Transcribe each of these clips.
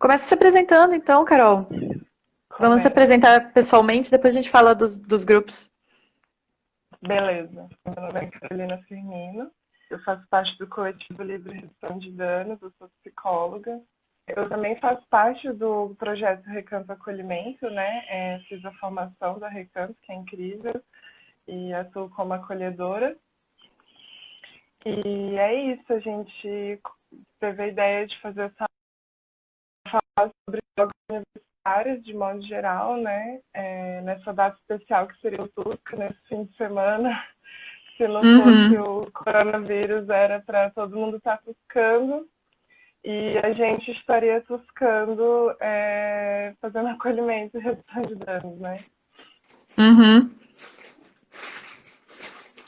Começa se apresentando então, Carol. Vamos se Começa. apresentar pessoalmente, depois a gente fala dos grupos. Beleza. Meu nome é Carolina Firmino. Eu faço parte do coletivo Livre Redução de Danos, eu sou psicóloga. Eu também faço parte do projeto Recanto Acolhimento, né? Fiz a formação da Recanto, que é incrível, e atuo como acolhedora. E é isso, a gente teve a ideia de fazer essa fala sobre jogos universitários, de modo geral, né? Nessa data especial que seria o TUSC, nesse fim de semana. Se não fosse Uhum, o coronavírus, era para todo mundo estar buscando e a gente estaria buscando fazendo acolhimento e redução de danos, né? uhum.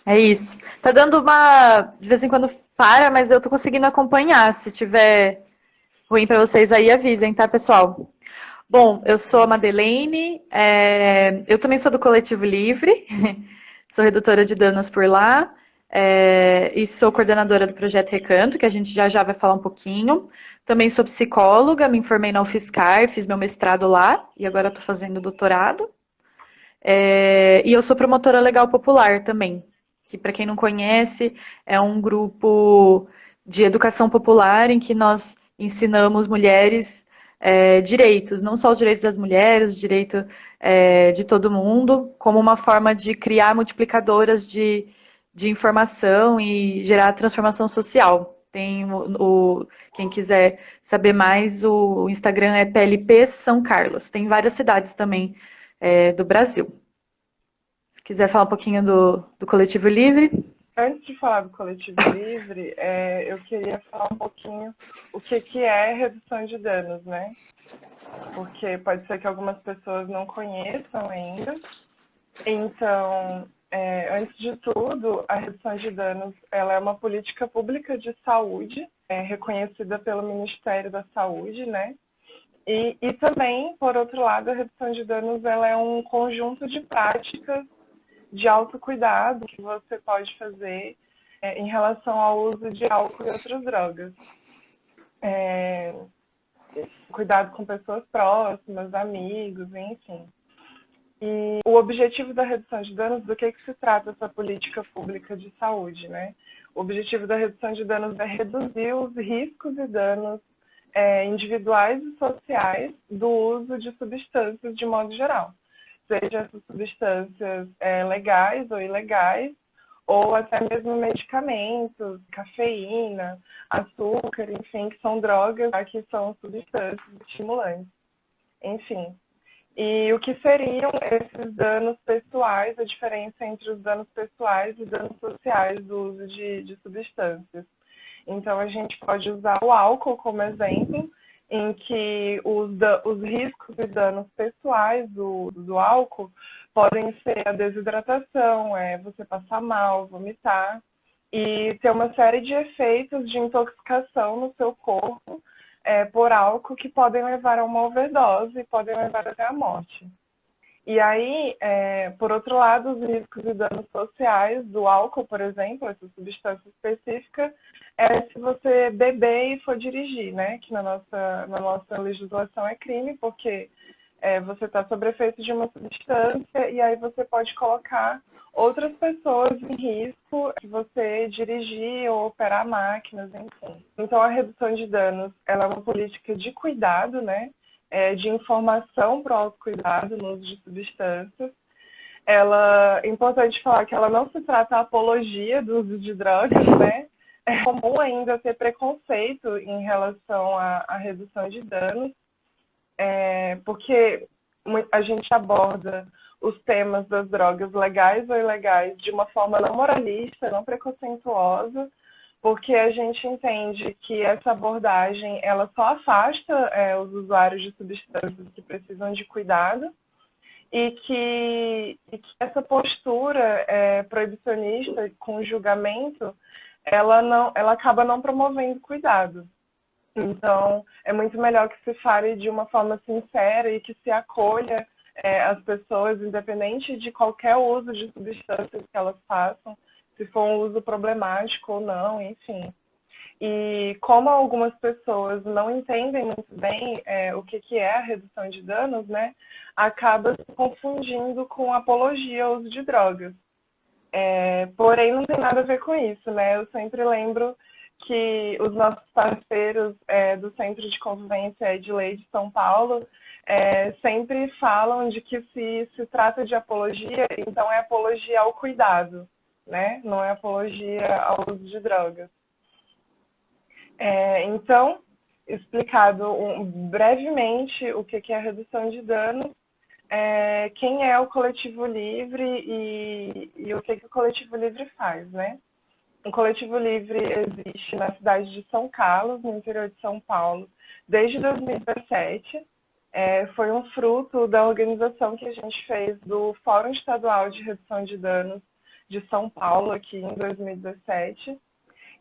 É isso. Tá dando uma. De vez em quando para, mas eu tô conseguindo acompanhar. Se tiver ruim pra vocês aí, avisem, tá, pessoal? Bom, eu sou a Madeleine, eu também sou do Coletivo Livre, sou redutora de danos por lá, e sou coordenadora do projeto Recanto, que a gente já vai falar um pouquinho. Também sou psicóloga, me formei na UFSCar, fiz meu mestrado lá e agora estou fazendo doutorado. E eu sou promotora legal popular também, que para quem não conhece, é um grupo de educação popular em que nós ensinamos mulheres direitos, não só os direitos das mulheres, o direito de todo mundo, como uma forma de criar multiplicadoras de informação e gerar transformação social. Tem quem quiser saber mais, o Instagram é PLP São Carlos. Tem várias cidades também do Brasil. Se quiser falar um pouquinho do Coletivo Livre. Antes de falar do Coletivo Livre, eu queria falar um pouquinho o que é redução de danos, né? Porque pode ser que algumas pessoas não conheçam ainda. Então, antes de tudo, a redução de danos ela é uma política pública de saúde, reconhecida pelo Ministério da Saúde, né? E também, por outro lado, a redução de danos ela é um conjunto de práticas de autocuidado que você pode fazer em relação ao uso de álcool e outras drogas. É, Cuidado com pessoas próximas, amigos, enfim. E o objetivo da redução de danos, do que se trata essa política pública de saúde, né? O objetivo da redução de danos é reduzir os riscos e danos individuais e sociais do uso de substâncias de modo geral. Seja essas substâncias legais ou ilegais, ou até mesmo medicamentos, cafeína, açúcar, enfim, que são drogas, que são substâncias estimulantes. Enfim, e o que seriam esses danos pessoais, a diferença entre os danos pessoais e danos sociais do uso de substâncias. Então, a gente pode usar o álcool como exemplo, em que os riscos e danos pessoais do álcool podem ser a desidratação, você passar mal, vomitar, e ter uma série de efeitos de intoxicação no seu corpo por álcool que podem levar a uma overdose e podem levar até a morte. E aí, por outro lado, os riscos e danos sociais do álcool, por exemplo, essa substância específica, é se você beber e for dirigir, né? Que na nossa legislação é crime, porque você está sob efeito de uma substância e aí você pode colocar outras pessoas em risco de você dirigir ou operar máquinas, enfim. Então, a redução de danos, ela é uma política de cuidado, né? De informação para o autocuidado no uso de substâncias. É importante falar que ela não se trata a apologia do uso de drogas, né? É comum ainda ter preconceito em relação à redução de danos, porque a gente aborda os temas das drogas legais ou ilegais de uma forma não moralista, não preconceituosa, porque a gente entende que essa abordagem ela só afasta os usuários de substâncias que precisam de cuidado e que essa postura proibicionista com julgamento ela acaba não promovendo cuidado. Então, é muito melhor que se fale de uma forma sincera e que se acolha as pessoas, independente de qualquer uso de substâncias que elas façam, se for um uso problemático ou não, enfim. E como algumas pessoas não entendem muito bem o que é a redução de danos, né, acaba se confundindo com apologia ao uso de drogas. Porém, não tem nada a ver com isso, né? Eu sempre lembro que os nossos parceiros do Centro de Convivência e de Lei de São Paulo sempre falam de que se trata de apologia, então é apologia ao cuidado, né? Não é apologia ao uso de drogas. Então, explicado brevemente o que é a redução de danos, quem é o Coletivo Livre e o que o Coletivo Livre faz, né? O Coletivo Livre existe na cidade de São Carlos, no interior de São Paulo, desde 2017. Foi um fruto da organização que a gente fez do Fórum Estadual de Redução de Danos de São Paulo, aqui em 2017.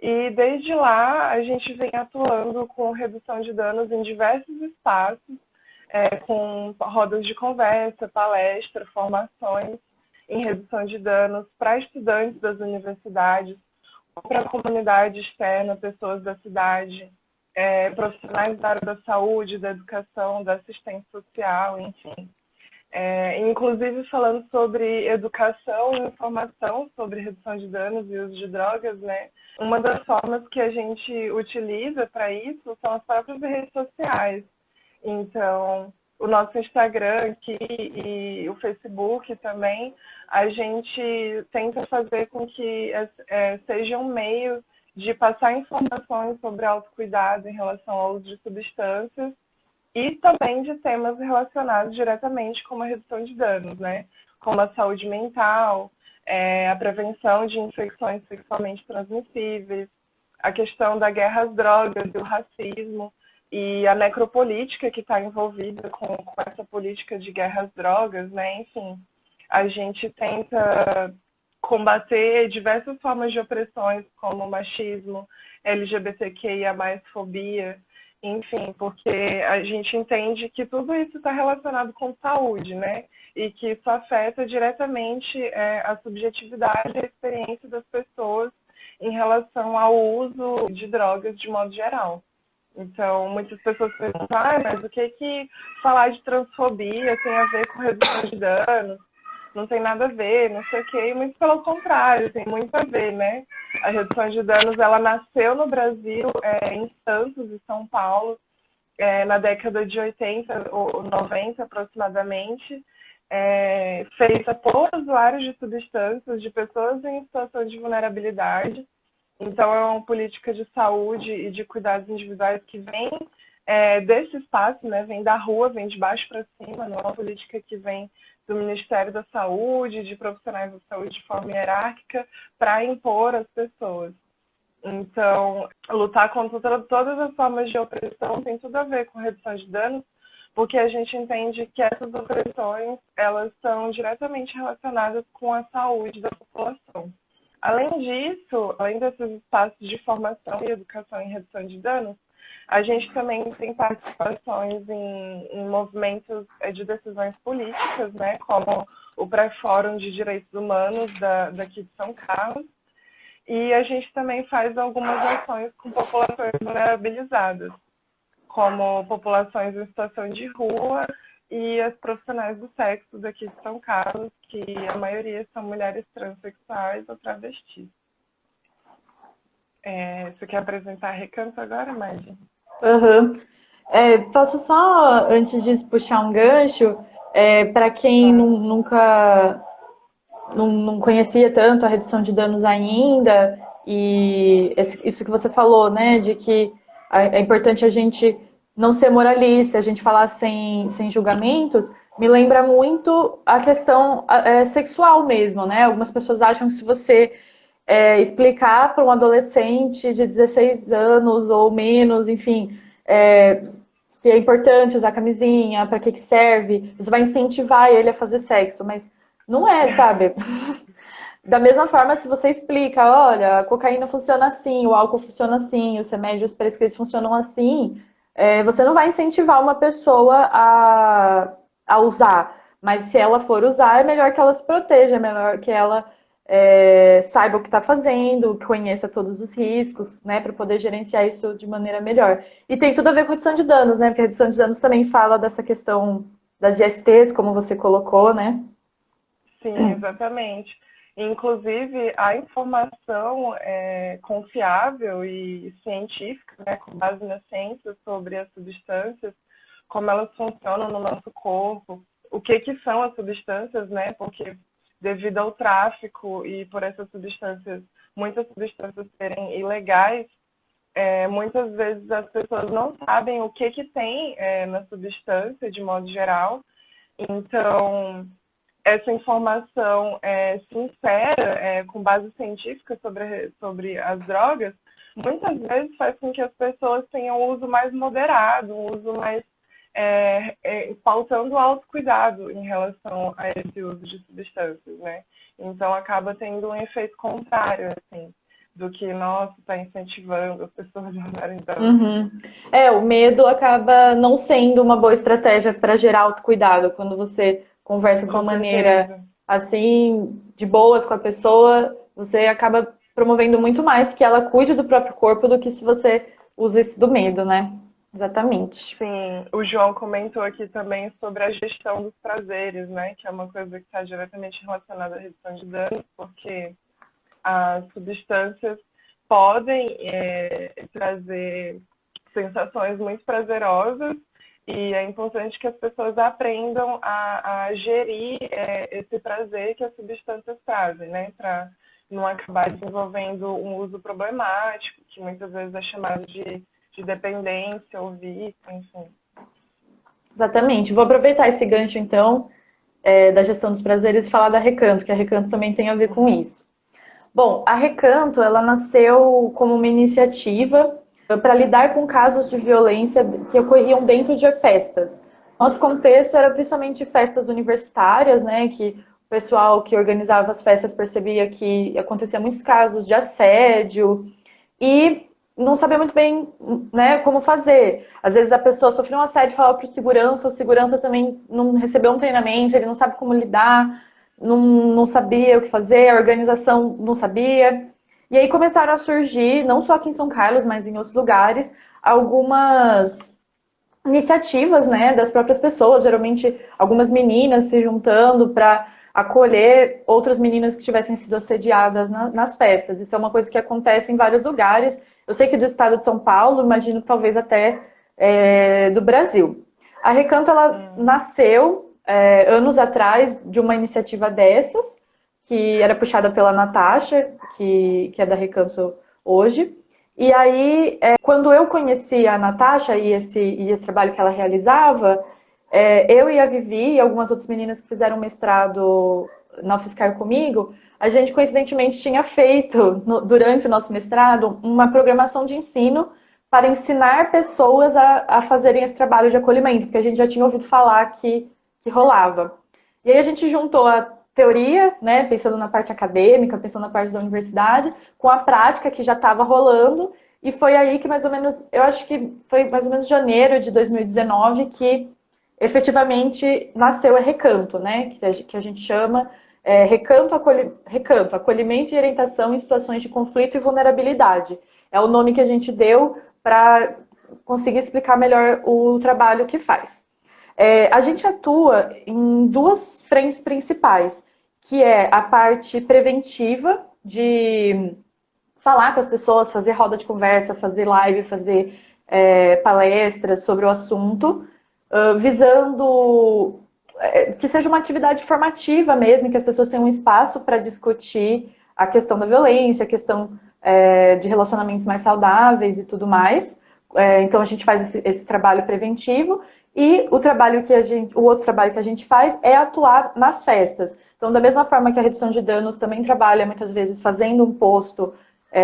E desde lá a gente vem atuando com redução de danos em diversos espaços, com rodas de conversa, palestra, formações em redução de danos para estudantes das universidades, para a comunidade externa, pessoas da cidade, profissionais da área da saúde, da educação, da assistência social, enfim. Inclusive falando sobre educação e informação sobre redução de danos e uso de drogas, né? Uma das formas que a gente utiliza para isso são as próprias redes sociais. Então, o nosso Instagram aqui e o Facebook também, a gente tenta fazer com que seja um meio de passar informações sobre autocuidado em relação ao uso de substâncias e também de temas relacionados diretamente com a redução de danos, né? Como a saúde mental, a prevenção de infecções sexualmente transmissíveis, a questão da guerra às drogas e o racismo, e a necropolítica que está envolvida com essa política de guerra às drogas, né? Enfim, a gente tenta combater diversas formas de opressões, como machismo, LGBTQIA+, fobia, enfim, porque a gente entende que tudo isso está relacionado com saúde, né? E que isso afeta diretamente a subjetividade e a experiência das pessoas em relação ao uso de drogas de modo geral. Então, muitas pessoas perguntam, mas o que falar de transfobia tem a ver com redução de danos? Não tem nada a ver, não sei o quê. Muito pelo contrário, tem muito a ver, né? A redução de danos, ela nasceu no Brasil, em Santos e São Paulo, na década de 80 ou 90 aproximadamente, feita por usuários de substâncias, de pessoas em situação de vulnerabilidade. Então, é uma política de saúde e de cuidados individuais que vem desse espaço, né? Vem da rua, vem de baixo para cima, não é uma política que vem do Ministério da Saúde, de profissionais da saúde de forma hierárquica, para impor às pessoas. Então, lutar contra todas as formas de opressão tem tudo a ver com redução de danos, porque a gente entende que essas opressões, elas são diretamente relacionadas com a saúde da população. Além disso, além desses espaços de formação e educação em redução de danos, a gente também tem participações em movimentos de decisões políticas, né, como o Pré-Fórum de Direitos Humanos daqui de São Carlos, e a gente também faz algumas ações com populações vulnerabilizadas, como populações em situação de rua e as profissionais do sexo daqui de São Carlos, que a maioria são mulheres transexuais ou travestis. Você quer apresentar Recanto agora, Maggie? Uhum. Posso só, antes disso, puxar um gancho, para quem nunca não conhecia tanto a redução de danos ainda, e isso que você falou, né, de que é importante a gente não ser moralista, a gente falar sem julgamentos, me lembra muito a questão sexual mesmo, né? Algumas pessoas acham que se você explicar para um adolescente de 16 anos ou menos, enfim, se é importante usar camisinha, para que serve, você vai incentivar ele a fazer sexo, mas não é, sabe? Da mesma forma, se você explica, olha, a cocaína funciona assim, o álcool funciona assim, os remédios prescritos funcionam assim, você não vai incentivar uma pessoa a usar. Mas se ela for usar, é melhor que ela se proteja, é melhor que ela saiba o que está fazendo, conheça todos os riscos, né, para poder gerenciar isso de maneira melhor. E tem tudo a ver com redução de danos, né, porque a redução de danos também fala dessa questão das ISTs, como você colocou, né? Sim, exatamente. Inclusive, a informação confiável e científica, né, com base na ciência sobre as substâncias, como elas funcionam no nosso corpo, o que são as substâncias, né, porque devido ao tráfico e por essas substâncias, muitas substâncias serem ilegais, muitas vezes as pessoas não sabem o que tem na substância, de modo geral. Então, essa informação sincera, com base científica sobre as drogas, muitas vezes faz com que as pessoas tenham um uso mais moderado, um uso mais pautando autocuidado em relação a esse uso de substâncias, né? Então, acaba tendo um efeito contrário, assim, do que, nossa, está incentivando as pessoas a usarem drogas. Uhum. O medo acaba não sendo uma boa estratégia para gerar autocuidado. Quando você conversa de uma Com maneira certeza. assim, de boas com a pessoa, você acaba promovendo muito mais que ela cuide do próprio corpo do que se você usa isso do medo, né? Exatamente. Sim, o João comentou aqui também sobre a gestão dos prazeres, né? Que é uma coisa que está diretamente relacionada à redução de danos, porque as substâncias podem trazer sensações muito prazerosas e é importante que as pessoas aprendam a gerir esse prazer que as substâncias trazem, né? Para não acabar desenvolvendo um uso problemático, que muitas vezes é chamado de dependência ou vício, enfim. Exatamente. Vou aproveitar esse gancho, então, da gestão dos prazeres e falar da Recanto, que a Recanto também tem a ver com isso. Bom, a Recanto, ela nasceu como uma iniciativa para lidar com casos de violência que ocorriam dentro de festas. Nosso contexto era principalmente festas universitárias, né, que o pessoal que organizava as festas percebia que acontecia muitos casos de assédio e não sabia muito bem, né, como fazer. Às vezes a pessoa sofreu um assédio e falava para o segurança também não recebeu um treinamento, ele não sabe como lidar, não sabia o que fazer, a organização não sabia. E aí começaram a surgir, não só aqui em São Carlos, mas em outros lugares, algumas iniciativas, né, das próprias pessoas, geralmente algumas meninas se juntando para acolher outras meninas que tivessem sido assediadas nas festas. Isso é uma coisa que acontece em vários lugares. Eu sei que do estado de São Paulo, imagino que talvez até do Brasil. A Recanto, ela nasceu anos atrás de uma iniciativa dessas, que era puxada pela Natasha, que é da Recanto hoje. E aí, quando eu conheci a Natasha e esse trabalho que ela realizava, eu e a Vivi e algumas outras meninas que fizeram mestrado na UFSCar comigo, a gente coincidentemente tinha feito, durante o nosso mestrado, uma programação de ensino para ensinar pessoas a fazerem esse trabalho de acolhimento, porque a gente já tinha ouvido falar que rolava. E aí a gente juntou a teoria, né, pensando na parte acadêmica, pensando na parte da universidade, com a prática que já estava rolando, e foi aí que mais ou menos, eu acho que foi mais ou menos janeiro de 2019 que efetivamente nasceu a Recanto, né, que a gente chama Recanto, acolhimento e orientação em situações de conflito e vulnerabilidade. É o nome que a gente deu para conseguir explicar melhor o trabalho que faz. A gente atua em duas frentes principais, que é a parte preventiva, de falar com as pessoas, fazer roda de conversa, fazer live, fazer palestras sobre o assunto, visando que seja uma atividade formativa mesmo, que as pessoas tenham um espaço para discutir a questão da violência, a questão de relacionamentos mais saudáveis e tudo mais. Então a gente faz esse trabalho preventivo. E o outro trabalho que a gente faz é atuar nas festas. Então, da mesma forma que a redução de danos também trabalha muitas vezes fazendo um posto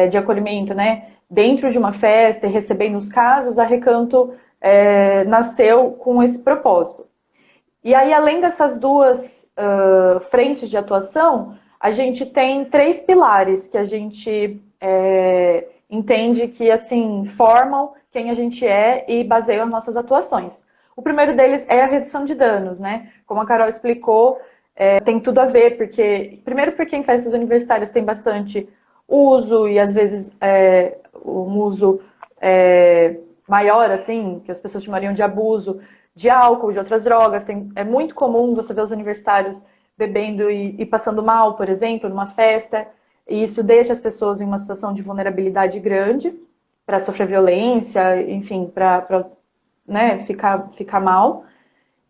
de acolhimento, né, dentro de uma festa e recebendo os casos, a Recanto nasceu com esse propósito. E aí, além dessas duas frentes de atuação, a gente tem 3 pilares que a gente entende que assim formam quem a gente é e baseiam as nossas atuações. O primeiro deles é a redução de danos, né? Como a Carol explicou, tem tudo a ver, porque primeiro porque em festas universitárias tem bastante uso e às vezes um uso maior, assim, que as pessoas chamariam de abuso de álcool, de outras drogas. É muito comum você ver os universitários bebendo e passando mal, por exemplo, numa festa, e isso deixa as pessoas em uma situação de vulnerabilidade grande para sofrer violência, enfim, para né, ficar mal.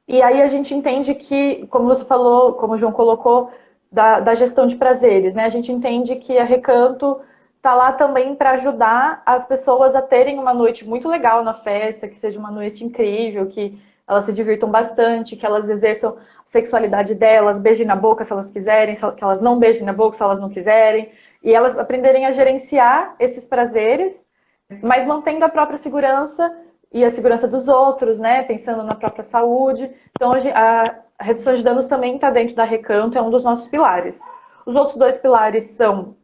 E aí a gente entende que, como você falou, como o João colocou, da gestão de prazeres, né? A gente entende que a Recanto está lá também para ajudar as pessoas a terem uma noite muito legal na festa, que seja uma noite incrível, que elas se divirtam bastante, que elas exerçam a sexualidade delas, beijem na boca se elas quiserem, que elas não beijem na boca se elas não quiserem, e elas aprenderem a gerenciar esses prazeres, mas mantendo a própria segurança e a segurança dos outros, né? Pensando na própria saúde. Então, a redução de danos também está dentro da Recanto, é um dos nossos pilares. Os outros dois pilares são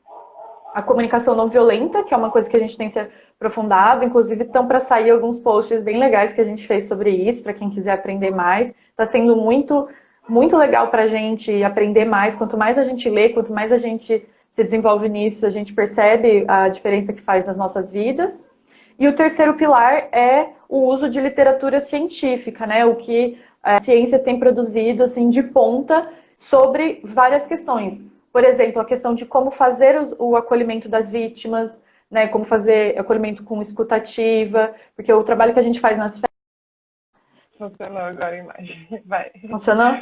a comunicação não violenta, que é uma coisa que a gente tem se aprofundado, inclusive estão para sair alguns posts bem legais que a gente fez sobre isso, para quem quiser aprender mais. Está sendo muito, muito legal para a gente aprender mais. Quanto mais a gente lê, quanto mais a gente se desenvolve nisso, a gente percebe a diferença que faz nas nossas vidas. E o terceiro pilar é o uso de literatura científica, né? O que a ciência tem produzido assim, de ponta sobre várias questões. Por exemplo, a questão de como fazer o acolhimento das vítimas, né? Como fazer acolhimento com escutativa, porque o trabalho que a gente faz nas festas... Funcionou agora a imagem. Vai. Funcionou?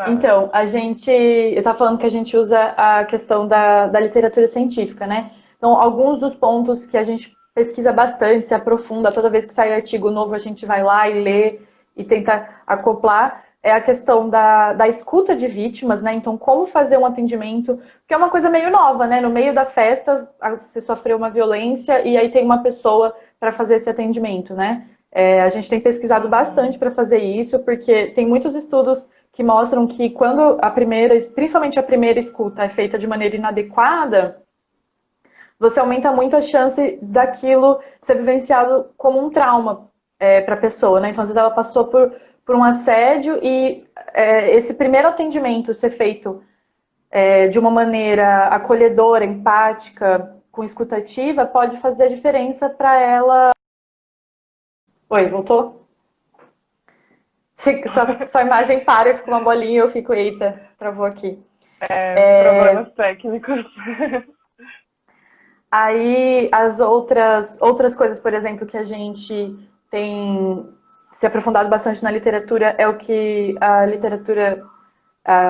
Então, eu estava falando que a gente usa a questão da literatura científica, né? Então, alguns dos pontos que a gente pesquisa bastante, se aprofunda, toda vez que sai artigo novo, a gente vai lá e lê e tenta acoplar, é a questão da escuta de vítimas, né? Então, como fazer um atendimento, que é uma coisa meio nova, né? No meio da festa, você sofreu uma violência e aí tem uma pessoa para fazer esse atendimento, né? A gente tem pesquisado bastante para fazer isso, porque tem muitos estudos que mostram que quando principalmente a primeira escuta é feita de maneira inadequada, você aumenta muito a chance daquilo ser vivenciado como um trauma para a pessoa, né? Então, às vezes ela passou por um assédio e esse primeiro atendimento ser feito de uma maneira acolhedora, empática, com escutativa, pode fazer a diferença para ela. Oi, voltou? Sua imagem para e fica uma bolinha e eu fico, eita, travou aqui. Problemas técnicos. Aí as outras coisas, por exemplo, que a gente tem se aprofundado bastante na literatura é o que a literatura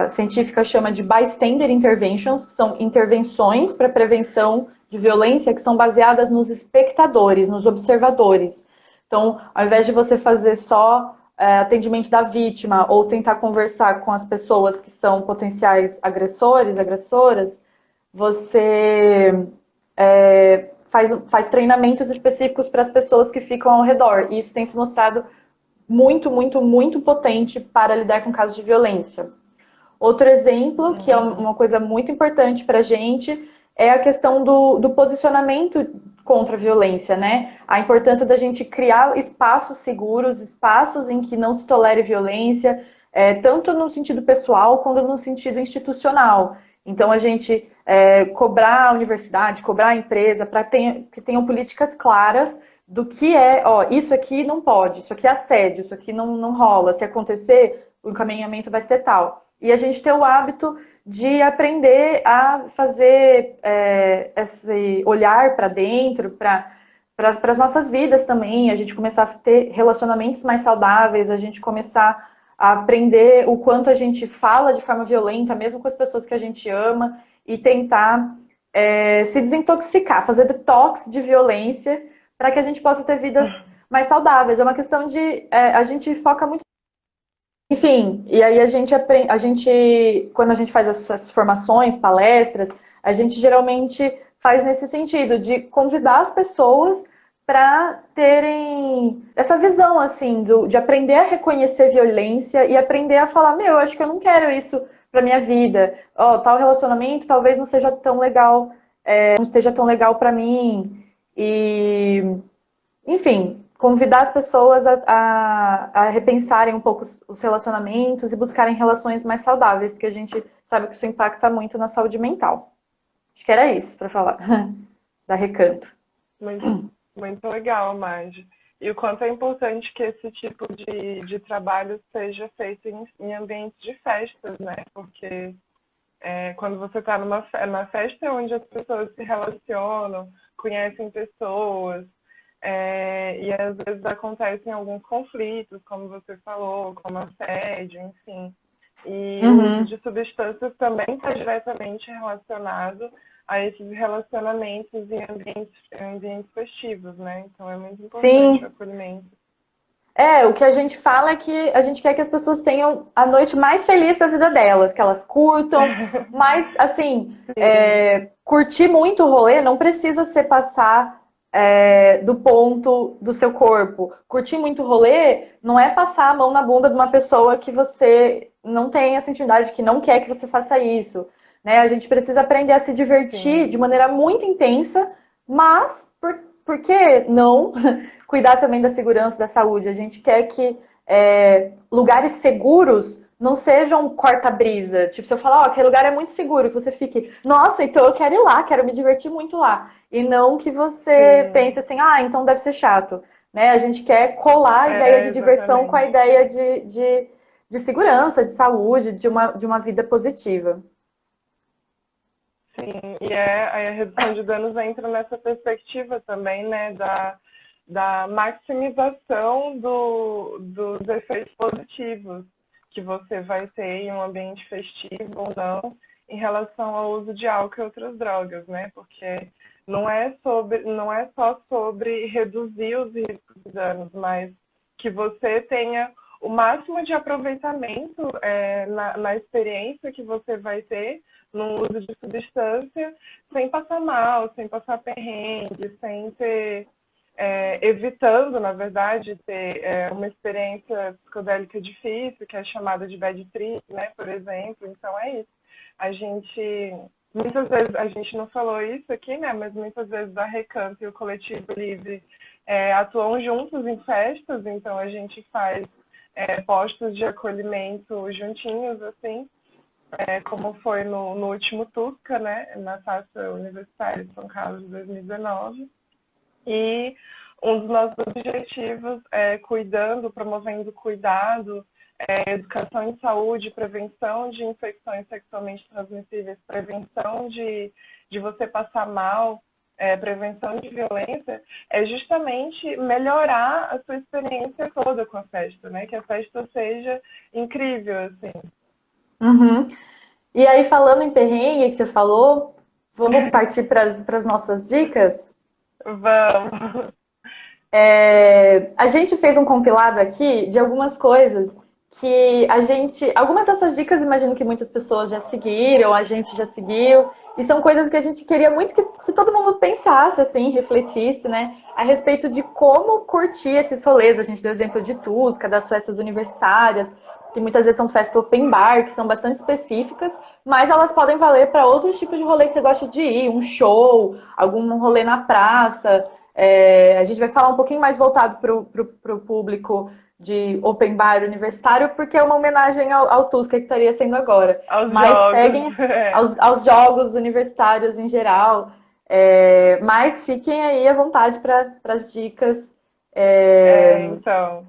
científica chama de bystander interventions, que são intervenções para prevenção de violência que são baseadas nos espectadores, nos observadores. Então, ao invés de você fazer só atendimento da vítima ou tentar conversar com as pessoas que são potenciais agressores, agressoras, você faz treinamentos específicos para as pessoas que ficam ao redor. E isso tem se mostrado muito, muito, muito potente para lidar com casos de violência. Outro exemplo, que é uma coisa muito importante para a gente, é a questão do posicionamento contra a violência, né? A importância da gente criar espaços seguros, espaços em que não se tolere violência, tanto no sentido pessoal quanto no sentido institucional. Então, a gente cobrar a universidade, cobrar a empresa, para que tenham políticas claras do que isso aqui não pode, isso aqui é assédio, isso aqui não rola. Se acontecer, o encaminhamento vai ser tal. E a gente ter o hábito de aprender a fazer esse olhar para dentro, para as nossas vidas também, a gente começar a ter relacionamentos mais saudáveis, a gente começar a aprender o quanto a gente fala de forma violenta, mesmo com as pessoas que a gente ama, e tentar se desintoxicar, fazer detox de violência, para que a gente possa ter vidas mais saudáveis. É uma questão de... a gente foca muito... Enfim, e aí quando a gente faz essas formações, palestras, a gente geralmente faz nesse sentido, de convidar as pessoas para terem essa visão, assim, de aprender a reconhecer violência e aprender a falar, eu acho que eu não quero isso para minha vida. Tal relacionamento talvez não seja tão legal, não esteja tão legal para mim. E, enfim, convidar as pessoas a repensarem um pouco os relacionamentos e buscarem relações mais saudáveis, porque a gente sabe que isso impacta muito na saúde mental. Acho que era isso para falar da Recanto. Muito, muito legal, Madi. E o quanto é importante que esse tipo de trabalho seja feito em ambientes de festas, né? Porque quando você está na festa é onde as pessoas se relacionam, conhecem pessoas, e às vezes acontecem alguns conflitos, como você falou, como assédio, enfim. E o uso de substâncias também está diretamente relacionado a esses relacionamentos em ambientes festivos, né? Então é muito importante Sim. o acolhimento. O que a gente fala é que a gente quer que as pessoas tenham a noite mais feliz da vida delas, que elas curtam, mas, assim, curtir muito o rolê não precisa ser passar do ponto do seu corpo. Curtir muito o rolê não é passar a mão na bunda de uma pessoa que você não tem essa intimidade, que não quer que você faça isso. Né? A gente precisa aprender a se divertir Sim. de maneira muito intensa, mas por que não cuidar também da segurança, da saúde? A gente quer que lugares seguros não sejam corta-brisa. Tipo, se eu falar, aquele lugar é muito seguro, que você fique, nossa, então eu quero ir lá, quero me divertir muito lá. E não que você pense assim, então deve ser chato. Né? A gente quer colar a ideia de diversão com a Exatamente. ideia de segurança, de saúde, de uma vida positiva. Sim, e aí a redução de danos entra nessa perspectiva também, né, da maximização dos efeitos positivos que você vai ter em um ambiente festivo ou não em relação ao uso de álcool e outras drogas, né, porque não é só sobre reduzir os riscos de danos, mas que você tenha o máximo de aproveitamento na experiência que você vai ter no uso de substância, sem passar mal, sem passar perrengue, sem ter, evitando, na verdade, ter uma experiência psicodélica difícil, que é chamada de bad trip, né, por exemplo. Então é isso. Muitas vezes, a gente não falou isso aqui, né, mas muitas vezes a Recanto e o Coletivo Livre atuam juntos em festas, então a gente faz postos de acolhimento juntinhos, assim, como foi no último TUSCA, né, na Taça Universitária de São Carlos de 2019. E um dos nossos objetivos é promovendo cuidado, educação em saúde, prevenção de infecções sexualmente transmissíveis, prevenção de você passar mal, prevenção de violência, é justamente melhorar a sua experiência toda com a festa, né? Que a festa seja incrível, assim. Uhum. E aí, falando em perrengue que você falou, vamos partir para as nossas dicas? Vamos. A gente fez um compilado aqui de algumas coisas que algumas dessas dicas imagino que muitas pessoas já seguiram, a gente já seguiu, e são coisas que a gente queria muito que todo mundo pensasse, assim, refletisse, né, a respeito de como curtir esses rolês. A gente deu exemplo de Tusca, das festas universitárias, que muitas vezes são festas open bar, que são bastante específicas, mas elas podem valer para outros tipos de rolê que você gosta de ir, um show, algum rolê na praça. A gente vai falar um pouquinho mais voltado para o público de open bar universitário, porque é uma homenagem ao Tusca que estaria sendo agora. Aos Mas jogos. peguem aos jogos universitários em geral. Mas fiquem aí à vontade para as dicas. Então,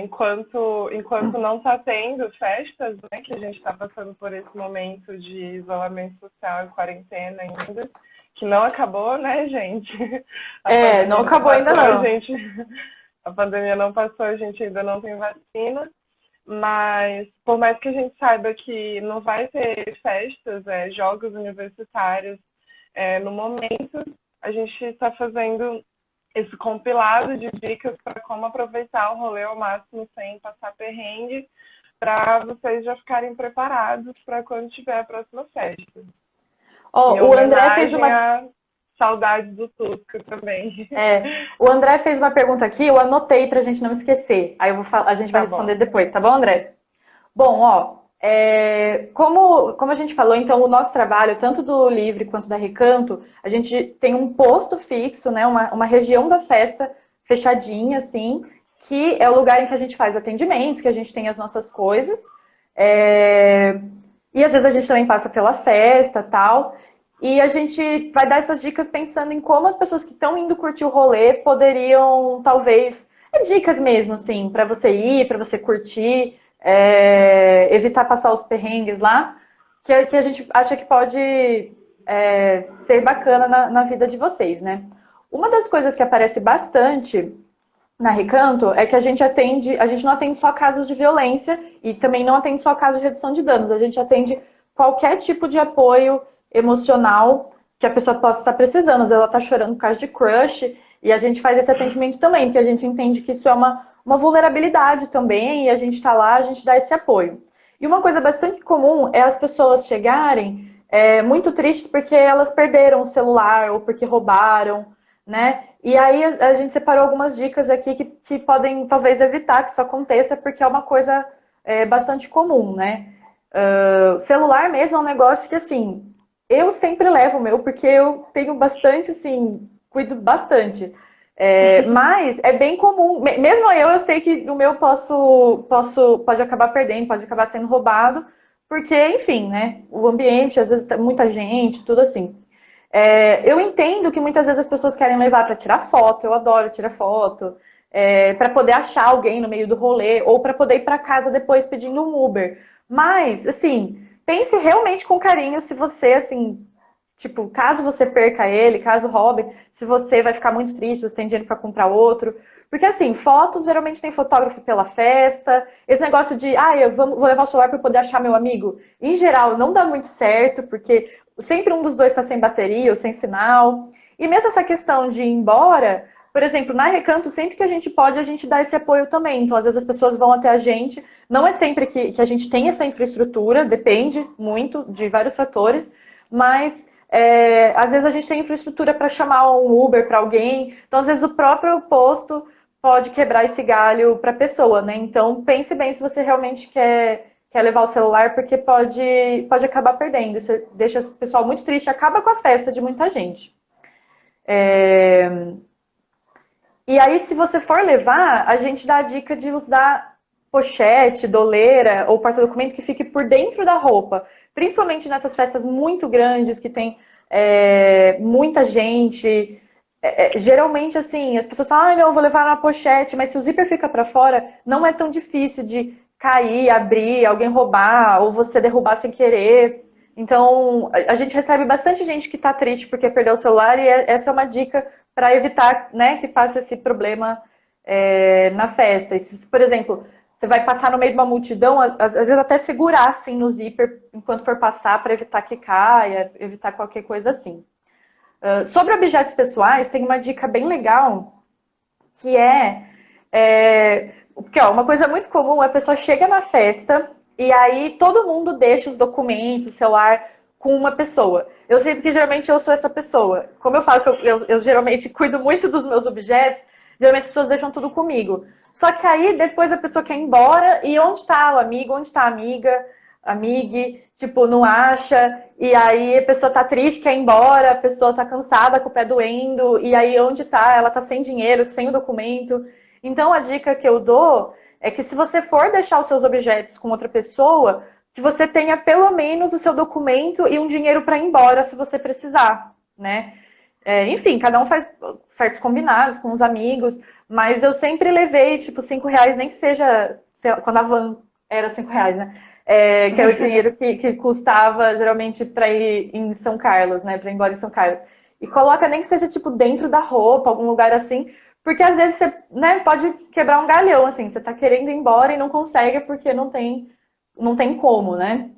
enquanto não está tendo festas, né, que a gente está passando por esse momento de isolamento social e quarentena ainda, que não acabou, né, gente? Não acabou ainda não. A pandemia não passou, a gente ainda não tem vacina, mas por mais que a gente saiba que não vai ter festas, jogos universitários no momento, a gente está fazendo esse compilado de dicas para como aproveitar o rolê ao máximo sem passar perrengue, para vocês já ficarem preparados para quando tiver a próxima festa. O André fez uma saudades do Tusca também. O André fez uma pergunta aqui, eu anotei pra gente não esquecer. Aí a gente vai responder depois, tá bom, André? Bom, Como a gente falou, então, o nosso trabalho, tanto do Livre quanto da Recanto, a gente tem um posto fixo, né, uma região da festa fechadinha, assim, que é o lugar em que a gente faz atendimentos, que a gente tem as nossas coisas. É, e às vezes a gente também passa pela festa tal. E a gente vai dar essas dicas pensando em como as pessoas que estão indo curtir o rolê poderiam, talvez, dicas mesmo, assim, para você ir, para você curtir, evitar passar os perrengues lá, que a gente acha que pode ser bacana na vida de vocês, né? Uma das coisas que aparece bastante na Recanto é que a gente não atende só casos de violência e também não atende só casos de redução de danos, a gente atende qualquer tipo de apoio emocional que a pessoa possa estar precisando. Às vezes ela está chorando por causa de crush e a gente faz esse atendimento também, porque a gente entende que isso é uma vulnerabilidade também e a gente está lá, a gente dá esse apoio. E uma coisa bastante comum é as pessoas chegarem muito tristes porque elas perderam o celular ou porque roubaram, né? E aí a gente separou algumas dicas aqui que podem talvez evitar que isso aconteça, porque é uma coisa bastante comum, né? O celular mesmo é um negócio que, assim, eu sempre levo o meu, porque eu tenho bastante, assim, cuido bastante. Mas é bem comum, mesmo eu sei que o meu pode acabar perdendo, pode acabar sendo roubado, porque, enfim, né? O ambiente, às vezes, muita gente, tudo assim. Eu entendo que muitas vezes as pessoas querem levar para tirar foto, eu adoro tirar foto, para poder achar alguém no meio do rolê, ou para poder ir para casa depois pedindo um Uber. Mas, assim, pense realmente com carinho se você, assim, tipo, caso você perca ele, caso roube, se você vai ficar muito triste, você tem dinheiro para comprar outro. Porque, assim, fotos geralmente tem fotógrafo pela festa. Esse negócio de, eu vou levar o celular para poder achar meu amigo, em geral, não dá muito certo, porque sempre um dos dois está sem bateria ou sem sinal. E mesmo essa questão de ir embora, por exemplo, na Recanto, sempre que a gente pode, a gente dá esse apoio também. Então, às vezes, as pessoas vão até a gente. Não é sempre que a gente tem essa infraestrutura, depende muito de vários fatores, mas às vezes a gente tem infraestrutura para chamar um Uber para alguém. Então, às vezes, o próprio posto pode quebrar esse galho para a pessoa, né? Então, pense bem se você realmente quer levar o celular, porque pode acabar perdendo. Isso deixa o pessoal muito triste, acaba com a festa de muita gente. E aí, se você for levar, a gente dá a dica de usar pochete, doleira ou porta-documento que fique por dentro da roupa. Principalmente nessas festas muito grandes, que tem muita gente. Geralmente, assim, as pessoas falam, não, eu vou levar na pochete, mas se o zíper fica para fora, não é tão difícil de cair, abrir, alguém roubar, ou você derrubar sem querer. Então, a gente recebe bastante gente que está triste porque perdeu o celular, e essa é uma dica para evitar, né, que passe esse problema na festa. E se, por exemplo, você vai passar no meio de uma multidão, às vezes até segurar assim no zíper enquanto for passar para evitar que caia, evitar qualquer coisa assim. Sobre objetos pessoais, tem uma dica bem legal, que porque uma coisa muito comum, a pessoa chega na festa e aí todo mundo deixa os documentos, o celular com uma pessoa. Eu sei que geralmente eu sou essa pessoa. Como eu falo que eu geralmente cuido muito dos meus objetos, geralmente as pessoas deixam tudo comigo. Só que aí depois a pessoa quer ir embora e onde está o amigo, onde está a amiga, amigue, tipo, não acha, e aí a pessoa tá triste, quer ir embora, a pessoa tá cansada, com o pé doendo, e aí onde tá? Ela tá sem dinheiro, sem o documento. Então a dica que eu dou é que se você for deixar os seus objetos com outra pessoa, que você tenha pelo menos o seu documento e um dinheiro para ir embora se você precisar, né? Enfim, cada um faz certos combinados com os amigos, mas eu sempre levei, tipo, R$ 5, nem que seja, quando a van era R$ 5, né? Que é o dinheiro que custava geralmente para ir em São Carlos, né? Para ir embora em São Carlos. E coloca nem que seja tipo dentro da roupa, algum lugar assim, porque às vezes você, né, pode quebrar um galhão, assim, você tá querendo ir embora e não consegue porque não tem como, né?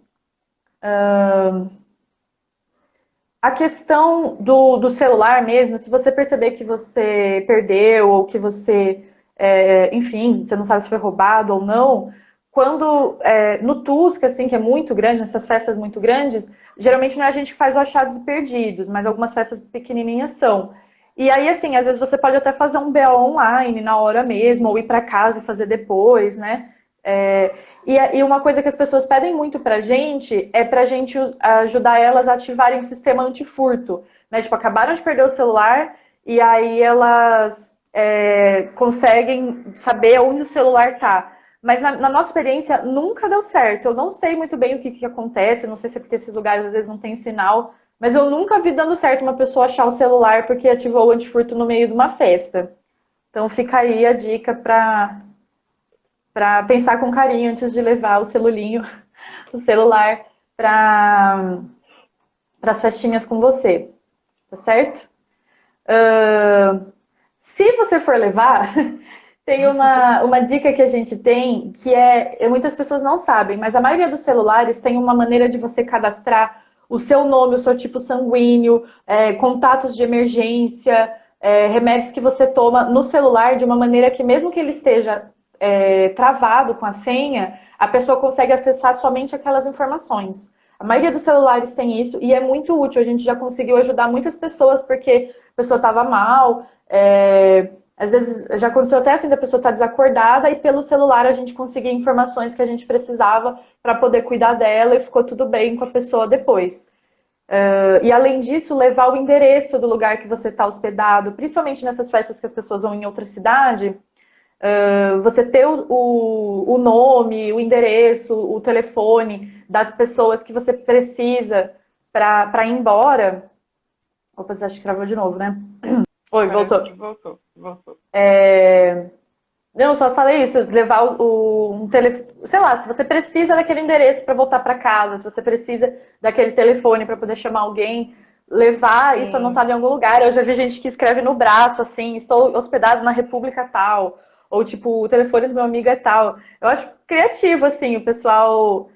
A questão do celular mesmo, se você perceber que você perdeu ou que você, enfim, você não sabe se foi roubado ou não, quando no Tusca, assim, que é muito grande, nessas festas muito grandes, geralmente não é a gente que faz o achados e perdidos, mas algumas festas pequenininhas são. E aí, assim, às vezes você pode até fazer um BO online na hora mesmo, ou ir para casa e fazer depois, né? E uma coisa que as pessoas pedem muito pra gente é pra gente ajudar elas a ativarem o sistema antifurto, né? Tipo, acabaram de perder o celular e aí elas conseguem saber onde o celular tá. Mas na nossa experiência nunca deu certo. Eu não sei muito bem o que acontece, não sei se é porque esses lugares às vezes não tem sinal, mas eu nunca vi dando certo uma pessoa achar o celular porque ativou o antifurto no meio de uma festa. Então fica aí a dica para pensar com carinho antes de levar o celulinho, o celular para as festinhas com você, tá certo? Se você for levar, tem uma dica que a gente tem que muitas pessoas não sabem, mas a maioria dos celulares tem uma maneira de você cadastrar o seu nome, o seu tipo sanguíneo, contatos de emergência, remédios que você toma no celular de uma maneira que mesmo que ele esteja travado com a senha, a pessoa consegue acessar somente aquelas informações. A maioria dos celulares tem isso e é muito útil. A gente já conseguiu ajudar muitas pessoas porque a pessoa estava mal. Às vezes já aconteceu até assim da pessoa estar desacordada e pelo celular a gente conseguia informações que a gente precisava para poder cuidar dela e ficou tudo bem com a pessoa depois. E além disso, levar o endereço do lugar que você está hospedado, principalmente nessas festas que as pessoas vão em outra cidade. Você ter o nome, o endereço, o telefone das pessoas que você precisa para ir embora. Opa, acho que travou de novo, né? Oi, voltou. Voltou. Não, só falei isso, levar um telefone, sei lá, se você precisa daquele endereço para voltar para casa, se você precisa daquele telefone para poder chamar alguém, levar isso anotado em algum lugar. Eu já vi gente que escreve no braço, assim, estou hospedado na República tal, ou tipo, o telefone do meu amigo é tal. Eu acho criativo, assim, o pessoal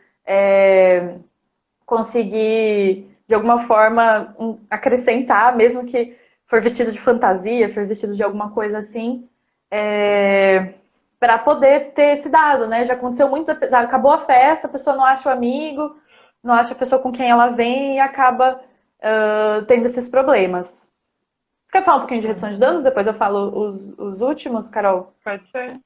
conseguir, de alguma forma, acrescentar, mesmo que for vestido de fantasia, for vestido de alguma coisa assim, para poder ter esse dado, né? Já aconteceu muito, acabou a festa, a pessoa não acha o amigo, não acha a pessoa com quem ela vem e acaba tendo esses problemas. Você quer falar um pouquinho de redução de danos? Depois eu falo os últimos, Carol? Pode ser.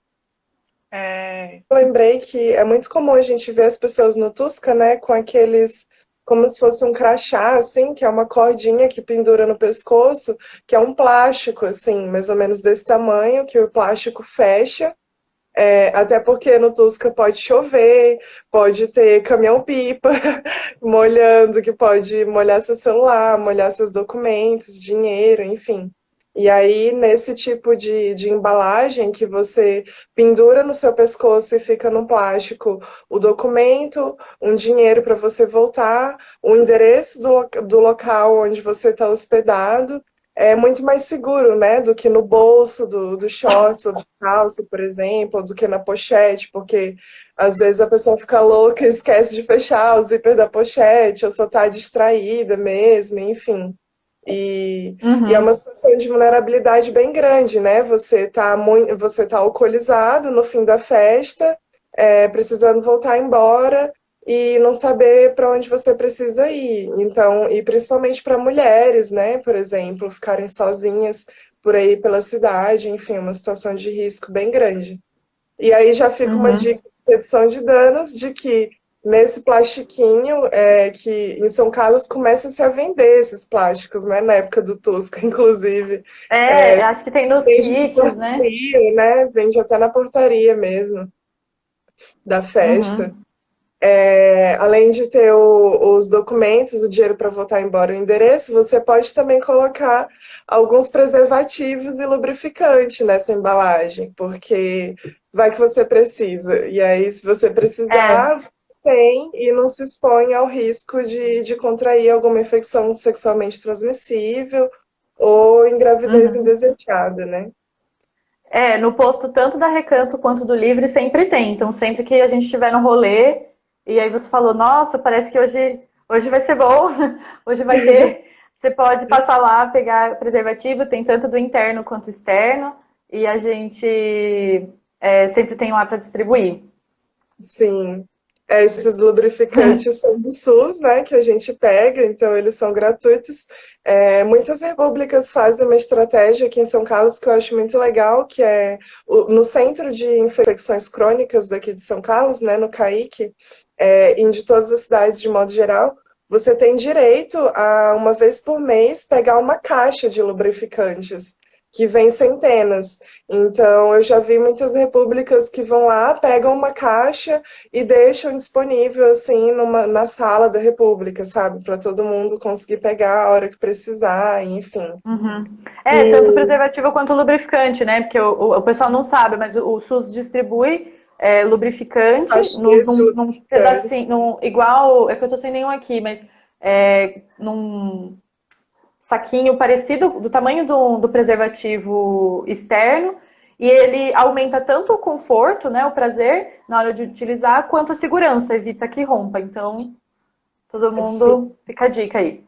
Eu lembrei que é muito comum a gente ver as pessoas no Tusca, né, com aqueles, como se fosse um crachá, assim, que é uma cordinha que pendura no pescoço, que é um plástico, assim, mais ou menos desse tamanho, que o plástico fecha. Até porque no Tusca pode chover, pode ter caminhão-pipa molhando, que pode molhar seu celular, molhar seus documentos, dinheiro, enfim. E aí, nesse tipo de embalagem que você pendura no seu pescoço e fica no plástico o documento, um dinheiro para você voltar, o endereço do local onde você está hospedado, é muito mais seguro, né, do que no bolso do shorts ou do calço, por exemplo, ou do que na pochete, porque às vezes a pessoa fica louca e esquece de fechar o zíper da pochete, ou só tá distraída mesmo, enfim. E é uma situação de vulnerabilidade bem grande, né? Você tá alcoolizado no fim da festa, precisando voltar embora e não saber para onde você precisa ir. Então, e principalmente para mulheres, né? Por exemplo, ficarem sozinhas por aí pela cidade, enfim, é uma situação de risco bem grande. E aí já fica uma dica de redução de danos de que nesse plastiquinho, que em São Carlos começa-se a vender esses plásticos, né? Na época do Tusca, inclusive. Acho que tem nos Vende na kits, né? portaria, né? Vende até na portaria mesmo da festa. Além de ter os documentos, o dinheiro para voltar embora, o endereço, você pode também colocar alguns preservativos e lubrificante nessa embalagem, porque vai que você precisa. E aí, se você precisar, tem e não se expõe ao risco de contrair alguma infecção sexualmente transmissível ou engravidez indesejada, né? No posto tanto da Recanto quanto do Livre sempre tem. Então, sempre que a gente estiver no rolê, e aí você falou, nossa, parece que hoje vai ser bom, hoje vai ter. Você pode passar lá, pegar preservativo, tem tanto do interno quanto externo, e a gente sempre tem lá para distribuir. Sim. Esses lubrificantes são do SUS, né, que a gente pega, então eles são gratuitos. Muitas repúblicas fazem uma estratégia aqui em São Carlos que eu acho muito legal, que é no Centro de Infecções Crônicas daqui de São Carlos, né, no CAIC, e de todas as cidades de modo geral, você tem direito a, uma vez por mês, pegar uma caixa de lubrificantes, que vem centenas. Então, eu já vi muitas repúblicas que vão lá, pegam uma caixa e deixam disponível, assim, na sala da república, sabe? Para todo mundo conseguir pegar a hora que precisar, enfim. Uhum. Tanto preservativo quanto lubrificante, né? Porque o pessoal não sabe, mas o SUS distribui lubrificante num pedacinho, igual, é que eu tô sem nenhum aqui, mas num saquinho parecido, do tamanho do preservativo externo, e ele aumenta tanto o conforto, né, o prazer na hora de utilizar, quanto a segurança, evita que rompa. Então, todo mundo fica a dica aí.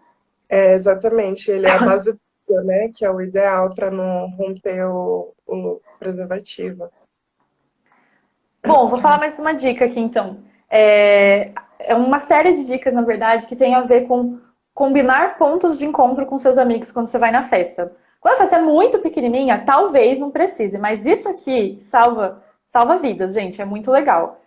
Exatamente, ele é a base, né, que é o ideal para não romper o preservativo. Bom, vou falar mais uma dica aqui, então. É uma série de dicas, na verdade, que tem a ver com combinar pontos de encontro com seus amigos quando você vai na festa. Quando a festa é muito pequenininha, talvez não precise, mas isso aqui salva vidas, gente, é muito legal.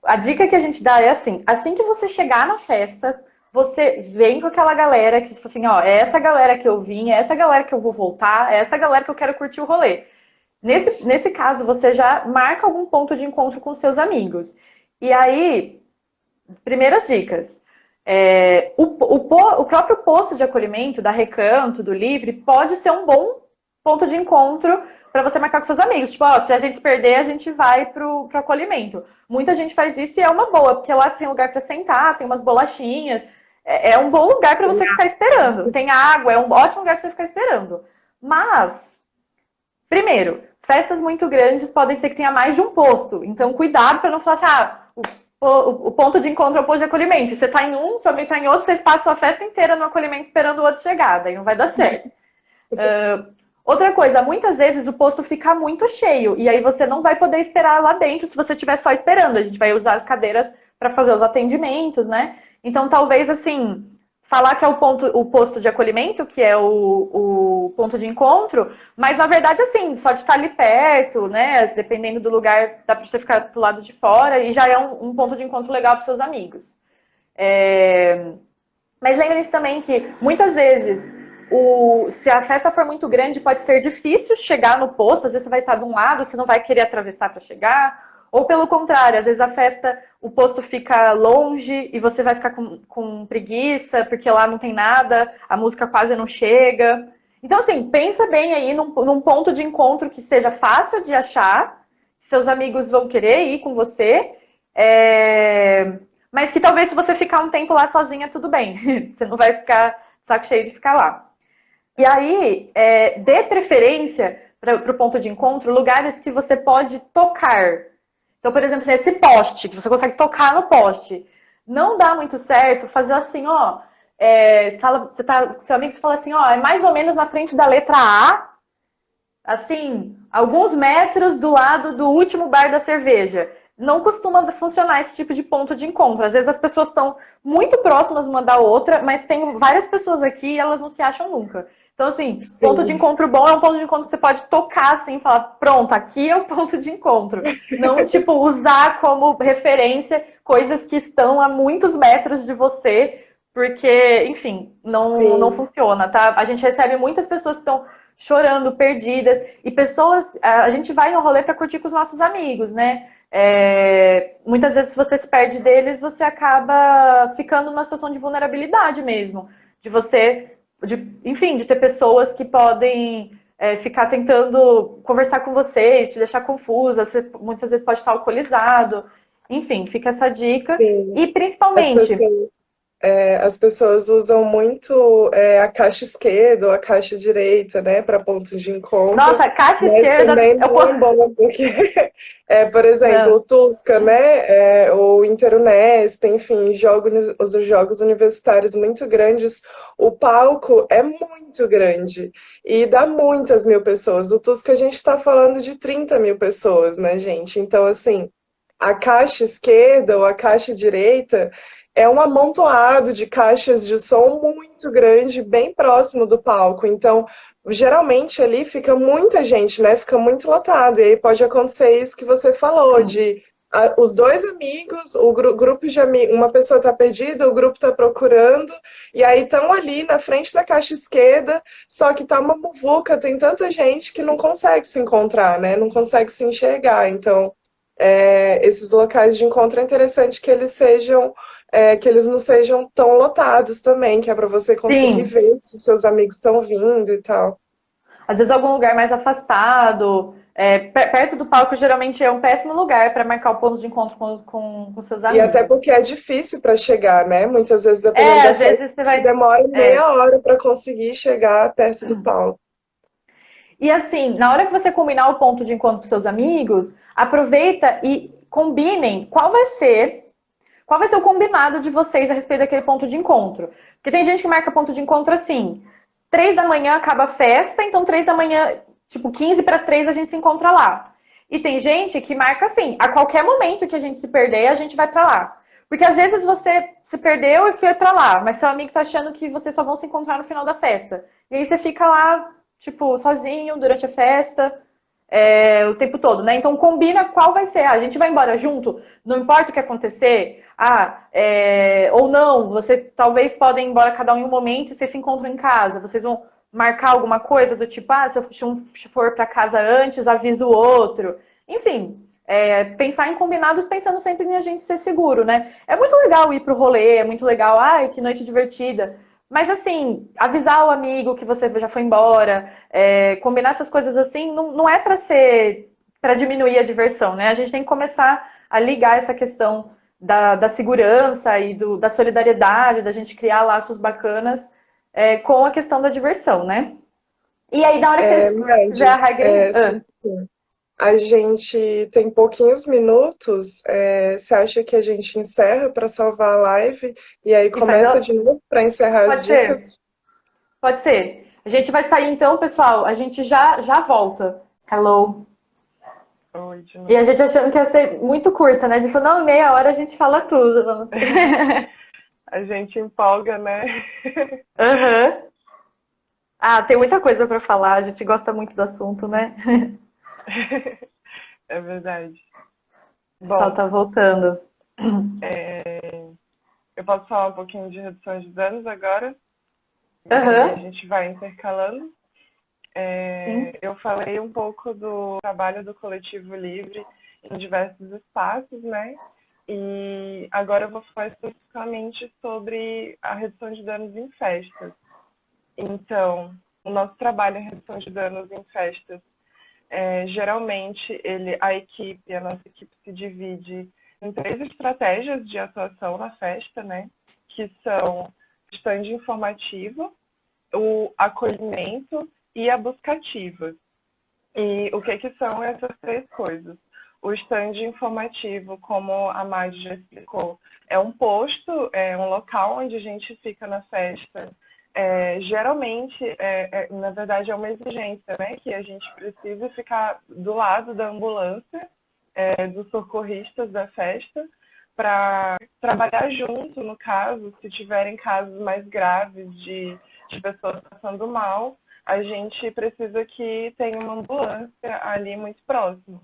A dica que a gente dá é assim que você chegar na festa, você vem com aquela galera que, tipo assim, ó, é essa galera que eu vim, é essa galera que eu vou voltar, é essa galera que eu quero curtir o rolê. Nesse caso, você já marca algum ponto de encontro com seus amigos. E aí, primeiras dicas. O próprio posto de acolhimento, da Recanto, do Livre, pode ser um bom ponto de encontro para você marcar com seus amigos. Tipo, ó, se a gente se perder, a gente vai pro acolhimento. Muita gente faz isso e é uma boa, porque lá você tem lugar para sentar, tem umas bolachinhas. É um bom lugar para você ficar esperando. Tem água, é um ótimo lugar para você ficar esperando. Mas, primeiro, festas muito grandes podem ser que tenha mais de um posto. Então, cuidado para não falar assim, o ponto de encontro é o posto de acolhimento. Você está em um, seu amigo está em outro, vocês passam a festa inteira no acolhimento esperando o outro chegar. Daí não vai dar certo. Outra coisa, muitas vezes o posto fica muito cheio. E aí você não vai poder esperar lá dentro se você estiver só esperando. A gente vai usar as cadeiras para fazer os atendimentos, né? Então, talvez, assim, falar que é o posto de acolhimento, que é o ponto de encontro, mas, na verdade, assim, só de estar ali perto, né, dependendo do lugar, dá para você ficar do lado de fora, e já é um ponto de encontro legal para seus amigos. Mas lembre-se também que, muitas vezes, se a festa for muito grande, pode ser difícil chegar no posto, às vezes você vai estar de um lado, você não vai querer atravessar para chegar. Ou pelo contrário, às vezes a festa, o posto fica longe e você vai ficar com preguiça, porque lá não tem nada, a música quase não chega. Então, assim, pensa bem aí num ponto de encontro que seja fácil de achar, que seus amigos vão querer ir com você, mas que talvez se você ficar um tempo lá sozinha, tudo bem. Você não vai ficar saco cheio de ficar lá. E aí, dê preferência para o ponto de encontro, lugares que você pode tocar. Então, por exemplo, esse poste, que você consegue tocar no poste. Não dá muito certo fazer assim, ó. Você tá com seu amigo, você fala assim, ó, é mais ou menos na frente da letra A, assim, alguns metros do lado do último bar da cerveja. Não costuma funcionar esse tipo de ponto de encontro. Às vezes as pessoas estão muito próximas uma da outra, mas tem várias pessoas aqui e elas não se acham nunca. Então, assim, ponto de encontro bom é um ponto de encontro que você pode tocar, assim, e falar, pronto, aqui é o ponto de encontro. Não, tipo, usar como referência coisas que estão a muitos metros de você, porque, enfim, não funciona, tá? A gente recebe muitas pessoas que estão chorando, perdidas, e pessoas, a gente vai no rolê para curtir com os nossos amigos, né? Muitas vezes, se você se perde deles, você acaba ficando numa situação de vulnerabilidade mesmo, enfim, de ter pessoas que podem ficar tentando conversar com vocês, te deixar confusa, você muitas vezes pode estar alcoolizado. Enfim, fica essa dica. Sim. E principalmente... As pessoas usam muito a caixa esquerda ou a caixa direita, né, para pontos de encontro. Nossa, a caixa esquerda... Também não é bom, porque, por exemplo, o Tusca, né, o Interunesp, enfim, os jogos universitários muito grandes, o palco é muito grande e dá muitas mil pessoas. O Tusca a gente está falando de 30 mil pessoas, né, gente? Então, assim, a caixa esquerda ou a caixa direita é um amontoado de caixas de som muito grande, bem próximo do palco. Então, geralmente ali fica muita gente, né? Fica muito lotado. E aí pode acontecer isso que você falou, de os dois amigos, o grupo de amigos, uma pessoa está perdida, o grupo está procurando, e aí estão ali na frente da caixa esquerda, só que tá uma muvuca, tem tanta gente que não consegue se encontrar, né? Não consegue se enxergar. Então, esses locais de encontro é interessante que eles sejam, que eles não sejam tão lotados também, que é para você conseguir Sim, ver se os seus amigos estão vindo e tal. às vezes algum lugar mais afastado, perto do palco geralmente é um péssimo lugar para marcar o ponto de encontro com seus E até amigos. porque é difícil para chegar, né? Muitas vezes, dependendo da Às festa, vezes você se vai. demora é. meia hora para conseguir chegar perto do palco. E assim, na hora que você combinar o ponto de encontro com seus amigos, aproveita e combinem qual vai ser o combinado de vocês a respeito daquele ponto de encontro. Porque tem gente que marca ponto de encontro assim, 3 da manhã acaba a festa, então 3 da manhã, tipo 15 para as 3 a gente se encontra lá. E tem gente que marca assim, a qualquer momento que a gente se perder, a gente vai para lá. Porque às vezes você se perdeu e foi para lá, mas seu amigo tá achando que vocês só vão se encontrar no final da festa. E aí você fica lá, tipo, sozinho durante a festa, o tempo todo, né? Então combina qual vai ser. A gente vai embora junto, não importa o que acontecer. Ou não, vocês talvez podem ir embora cada um em um momento e vocês se encontram em casa. Vocês vão marcar alguma coisa do tipo, se um for para casa antes, avisa o outro. Enfim, pensar em combinados pensando sempre em a gente ser seguro, né? É muito legal ir pro rolê, é muito legal, ai, que noite divertida. Mas assim, avisar o amigo que você já foi embora, combinar essas coisas assim, não é para ser para diminuir a diversão, né? A gente tem que começar a ligar essa questão da segurança e da solidariedade, da gente criar laços bacanas com a questão da diversão, né? E aí, na hora que você tiver a Mad, regrinha. sim, sim. A gente tem pouquinhos minutos. Você acha que a gente encerra para salvar a live e aí E faz começa de novo para encerrar as Pode ser, dicas? pode ser. A gente vai sair então, pessoal. A gente já volta. Hello. Oi, de E a novo. gente achando que ia ser muito curta, né? A gente falou, não, em meia hora a gente fala tudo. Vamos... A gente empolga, né? Uhum. Tem muita coisa para falar. A gente gosta muito do assunto, né? É verdade. O pessoal Bom, tá voltando. eu posso falar um pouquinho de redução de danos agora? E aí a Uhum. gente vai intercalando. Sim. Eu falei um pouco do trabalho do Coletivo Livre em diversos espaços, né? E agora eu vou falar especificamente sobre a redução de danos em festas. Então, o nosso trabalho em redução de danos em festas, geralmente a nossa equipe se divide em 3 estratégias de atuação na festa, né? Que são o stand informativo, o acolhimento e a buscativa. E o que são essas 3 coisas? O stand informativo, como a Madi já explicou, é um posto, é um local onde a gente fica na festa. Geralmente, na verdade, é uma exigência, né? Que a gente precisa ficar do lado da ambulância, dos socorristas da festa, para trabalhar junto, no caso, se tiverem casos mais graves de pessoas passando mal, a gente precisa que tenha uma ambulância ali muito próximo.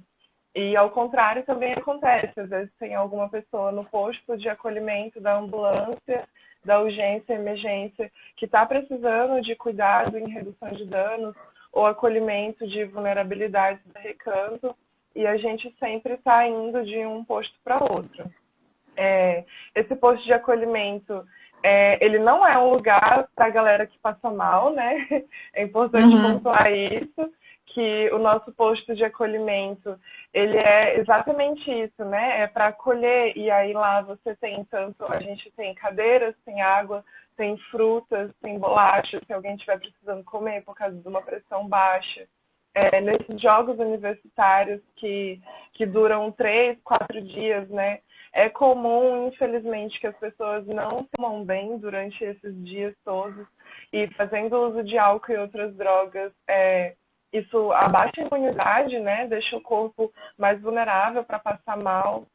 E ao contrário também acontece, às vezes tem alguma pessoa no posto de acolhimento da ambulância, da urgência, emergência, que está precisando de cuidado em redução de danos ou acolhimento de vulnerabilidades do recanto, e a gente sempre está indo de um posto para outro. Esse posto de acolhimento, ele não é um lugar para a galera que passa mal, né? É importante pontuar isso, que o nosso posto de acolhimento, ele é exatamente isso, né? É para acolher, e aí lá você tem a gente tem cadeiras, tem água, tem frutas, tem bolacha, se alguém estiver precisando comer por causa de uma pressão baixa. Nesses jogos universitários que duram 3, 4 dias, né? É comum, infelizmente, que as pessoas não se tomam bem durante esses dias todos e fazendo uso de álcool e outras drogas, isso abaixa a imunidade, né? Deixa o corpo mais vulnerável para passar mal.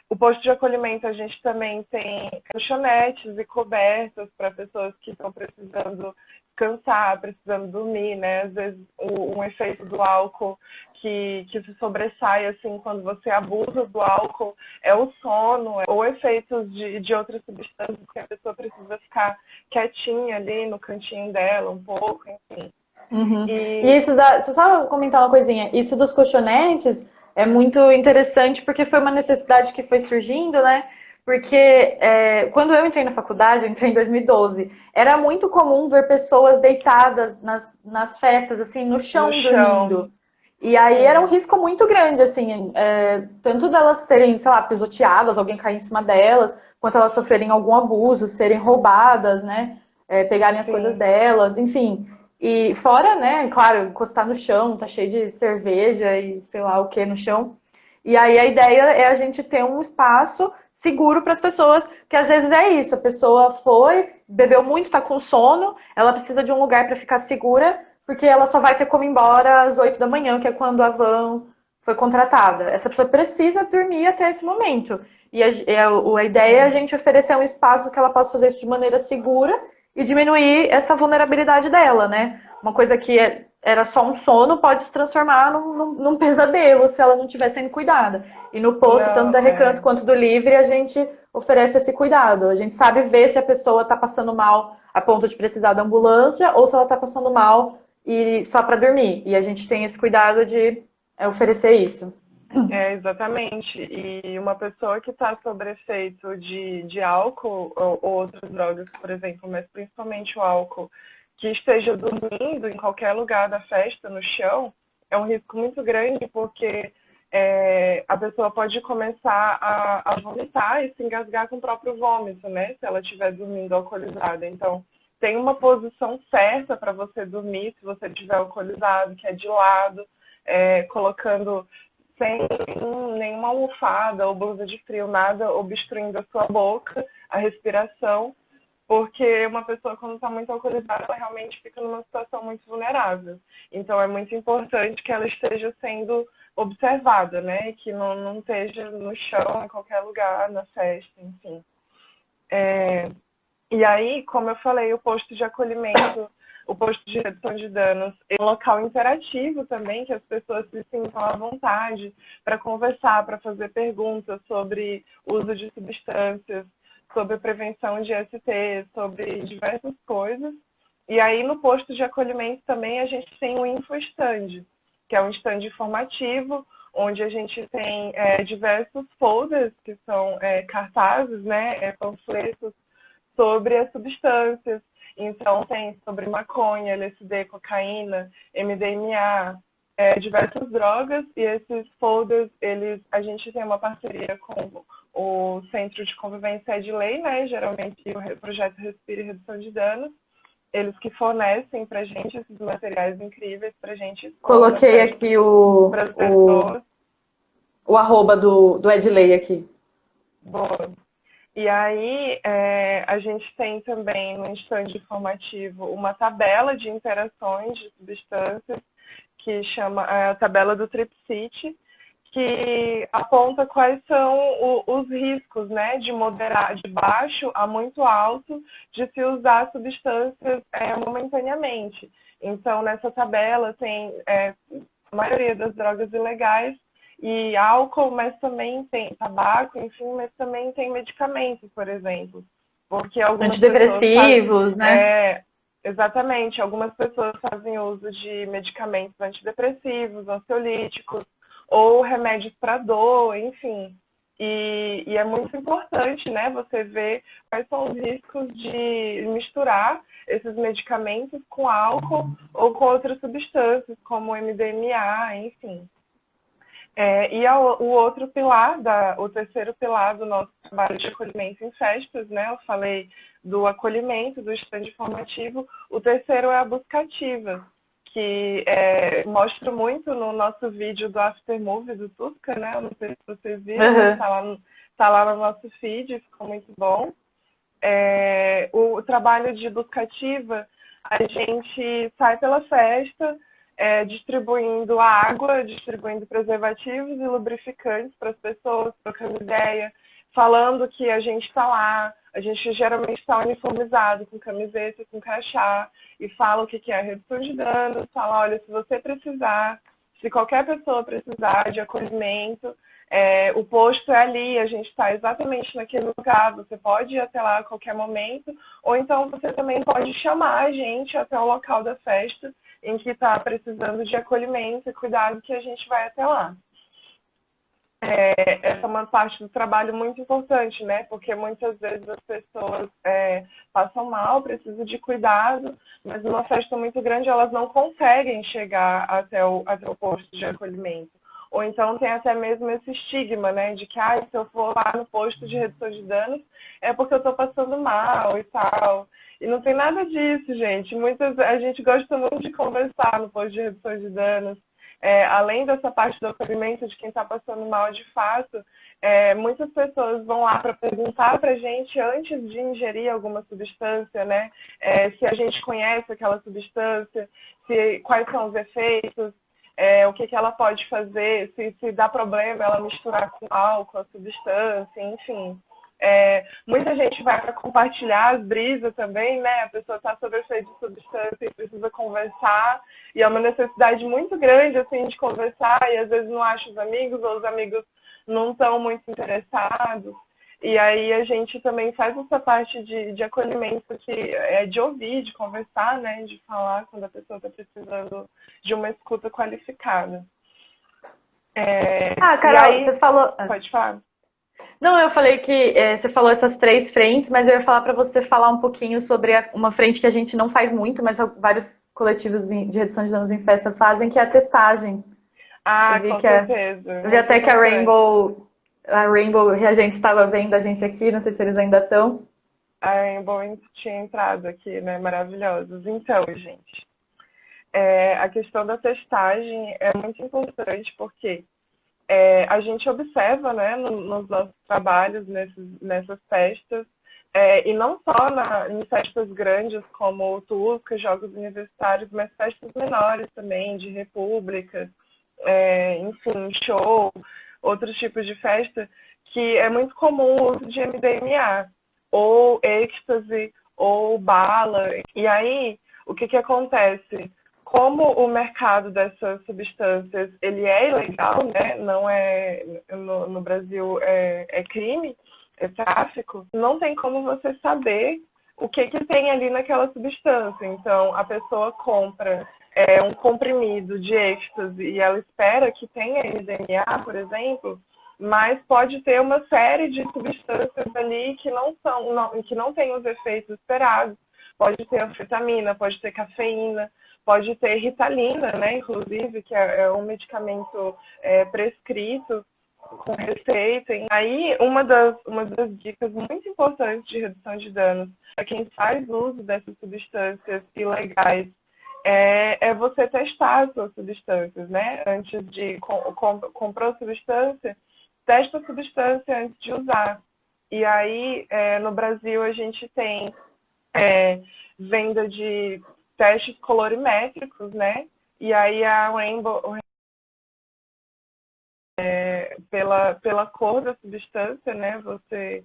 O posto de acolhimento, a gente também tem colchonetes e cobertas para pessoas que estão precisando descansar, precisando dormir, né? Às vezes um efeito do álcool que se sobressai assim quando você abusa do álcool é o sono, ou efeitos de outras substâncias que a pessoa precisa ficar quietinha ali no cantinho dela um pouco, enfim. Uhum. E isso deixa eu só comentar uma coisinha. Isso dos colchonetes é muito interessante porque foi uma necessidade que foi surgindo, né? Porque quando eu entrei na faculdade, eu entrei em 2012, era muito comum ver pessoas deitadas nas festas, assim, no chão dormindo. E aí era um risco muito grande, assim, tanto delas serem, sei lá, pisoteadas, alguém cair em cima delas, quanto elas sofrerem algum abuso, serem roubadas, né? Pegarem as coisas delas, enfim. E fora, né, claro, encostar no chão, tá cheio de cerveja e sei lá o que no chão. E aí a ideia é a gente ter um espaço seguro para as pessoas, que às vezes é isso, a pessoa foi, bebeu muito, tá com sono, ela precisa de um lugar para ficar segura, porque ela só vai ter como ir embora às 8 da manhã, que é quando a van foi contratada. Essa pessoa precisa dormir até esse momento. E a ideia é a gente oferecer um espaço que ela possa fazer isso de maneira segura e diminuir essa vulnerabilidade dela, né? Uma coisa que era só um sono pode se transformar num pesadelo se ela não estiver sendo cuidada. E no posto, tanto da Recanto quanto do Livre, a gente oferece esse cuidado. A gente sabe ver se a pessoa está passando mal a ponto de precisar da ambulância ou se ela está passando mal e só para dormir. E a gente tem esse cuidado de oferecer isso. Exatamente. E uma pessoa que está sob efeito de álcool ou outras drogas, por exemplo, mas principalmente o álcool, que esteja dormindo em qualquer lugar da festa, no chão, é um risco muito grande, porque a pessoa pode começar a vomitar e se engasgar com o próprio vômito, né? Se ela estiver dormindo alcoolizada. Então, tem uma posição certa para você dormir se você estiver alcoolizado, que é de lado, colocando sem nenhuma almofada ou blusa de frio, nada obstruindo a sua boca, a respiração, porque uma pessoa, quando está muito alcoolizada, ela realmente fica numa situação muito vulnerável. Então, é muito importante que ela esteja sendo observada, né? Que não esteja no chão, em qualquer lugar, na festa, enfim. E aí, como eu falei, o posto de acolhimento, o posto de redução de danos, é um local interativo também, que as pessoas se sintam à vontade para conversar, para fazer perguntas sobre uso de substâncias, sobre prevenção de ST, sobre diversas coisas. E aí, no posto de acolhimento também, a gente tem o InfoStand, que é um stand informativo, onde a gente tem diversos folders, que são cartazes, né, panfletos, sobre as substâncias. Então, tem sobre maconha, LSD, cocaína, MDMA, diversas drogas, e esses folders, a gente tem uma parceria com o Centro de Convivência e de Lei, né? Geralmente o projeto Respire e Redução de Danos, eles que fornecem pra gente esses materiais incríveis pra gente. Coloquei aqui o arroba do Edley aqui. Boa. E aí, a gente tem também no stand informativo uma tabela de interações de substâncias, que chama a tabela do Tripsit, que aponta quais são os riscos, né, de baixo a muito alto, de se usar substâncias momentaneamente. Então, nessa tabela tem a maioria das drogas ilegais, e álcool, mas também tem tabaco, enfim, mas também tem medicamentos, por exemplo. Porque algumas antidepressivos, né? Exatamente. Algumas pessoas fazem uso de medicamentos antidepressivos, ansiolíticos, ou remédios para dor, enfim. E é muito importante, né, você ver quais são os riscos de misturar esses medicamentos com álcool ou com outras substâncias, como MDMA, enfim. O outro pilar, o terceiro pilar do nosso trabalho de acolhimento em festas, né? Eu falei do acolhimento, do stand informativo. O terceiro é a busca ativa, que mostra muito no nosso vídeo do Aftermovie do Tusca, né? Eu não sei se vocês viram, tá lá no nosso feed, ficou muito bom. O trabalho de busca ativa, a gente sai pela festa, distribuindo água, distribuindo preservativos e lubrificantes para as pessoas, trocando ideia, falando que a gente está lá, a gente geralmente está uniformizado, com camiseta, com crachá, e fala o que é redução de danos, fala, olha, se você precisar, se qualquer pessoa precisar de acolhimento, o posto é ali, a gente está exatamente naquele lugar, você pode ir até lá a qualquer momento, ou então você também pode chamar a gente até o local da festa em que está precisando de acolhimento e cuidado que a gente vai até lá. Essa é uma parte do trabalho muito importante, né? Porque muitas vezes as pessoas passam mal, precisam de cuidado, mas numa festa muito grande elas não conseguem chegar até o posto de acolhimento. Ou então tem até mesmo esse estigma, né? De que se eu for lá no posto de redução de danos é porque eu estou passando mal e tal. E não tem nada disso, gente. A gente gosta muito de conversar no posto de redução de danos. Além dessa parte do acolhimento de quem está passando mal de fato, muitas pessoas vão lá para perguntar para a gente antes de ingerir alguma substância, né? Se a gente conhece aquela substância, quais são os efeitos, o que ela pode fazer, se dá problema ela misturar com álcool a substância, enfim. Muita gente vai para compartilhar as brisas também, né? A pessoa está sob efeito de substância e precisa conversar, e é uma necessidade muito grande, assim, de conversar, e às vezes não acha os amigos, ou os amigos não estão muito interessados. E aí a gente também faz essa parte de acolhimento, que é de ouvir, de conversar, né? De falar quando a pessoa está precisando de uma escuta qualificada. Carol, você falou... Pode falar. Não, eu falei que você falou essas 3 frentes, mas eu ia falar para você falar um pouquinho sobre uma frente que a gente não faz muito, mas vários coletivos de redução de danos em festa fazem, que é a testagem. Com certeza. Eu vi até que a Rainbow Reagentes estava vendo a gente aqui, não sei se eles ainda estão. A Rainbow tinha entrado aqui, né? Maravilhosos. Então, gente, a questão da testagem é muito importante porque a gente observa, né, nos nossos trabalhos, nessas festas, e não só em festas grandes como o Tusca, Jogos Universitários, mas festas menores também, de repúblicas, enfim, show, outros tipos de festa, que é muito comum o uso de MDMA, ou êxtase, ou bala. E aí, o que acontece? Como o mercado dessas substâncias ele é ilegal, né? Não no Brasil é crime, é tráfico, não tem como você saber o que tem ali naquela substância. Então, a pessoa compra um comprimido de êxtase e ela espera que tenha MDMA, por exemplo, mas pode ter uma série de substâncias ali que não têm os efeitos esperados. Pode ter anfetamina, pode ter cafeína, pode ter Ritalina, né, inclusive, que é um medicamento prescrito com receita. E aí, uma das dicas muito importantes de redução de danos para quem faz uso dessas substâncias ilegais é você testar as suas substâncias, né? Antes de comprar a substância, testa a substância antes de usar. E aí, no Brasil, a gente tem venda de testes colorimétricos, né? E aí a Rainbow, pela cor da substância, né? Você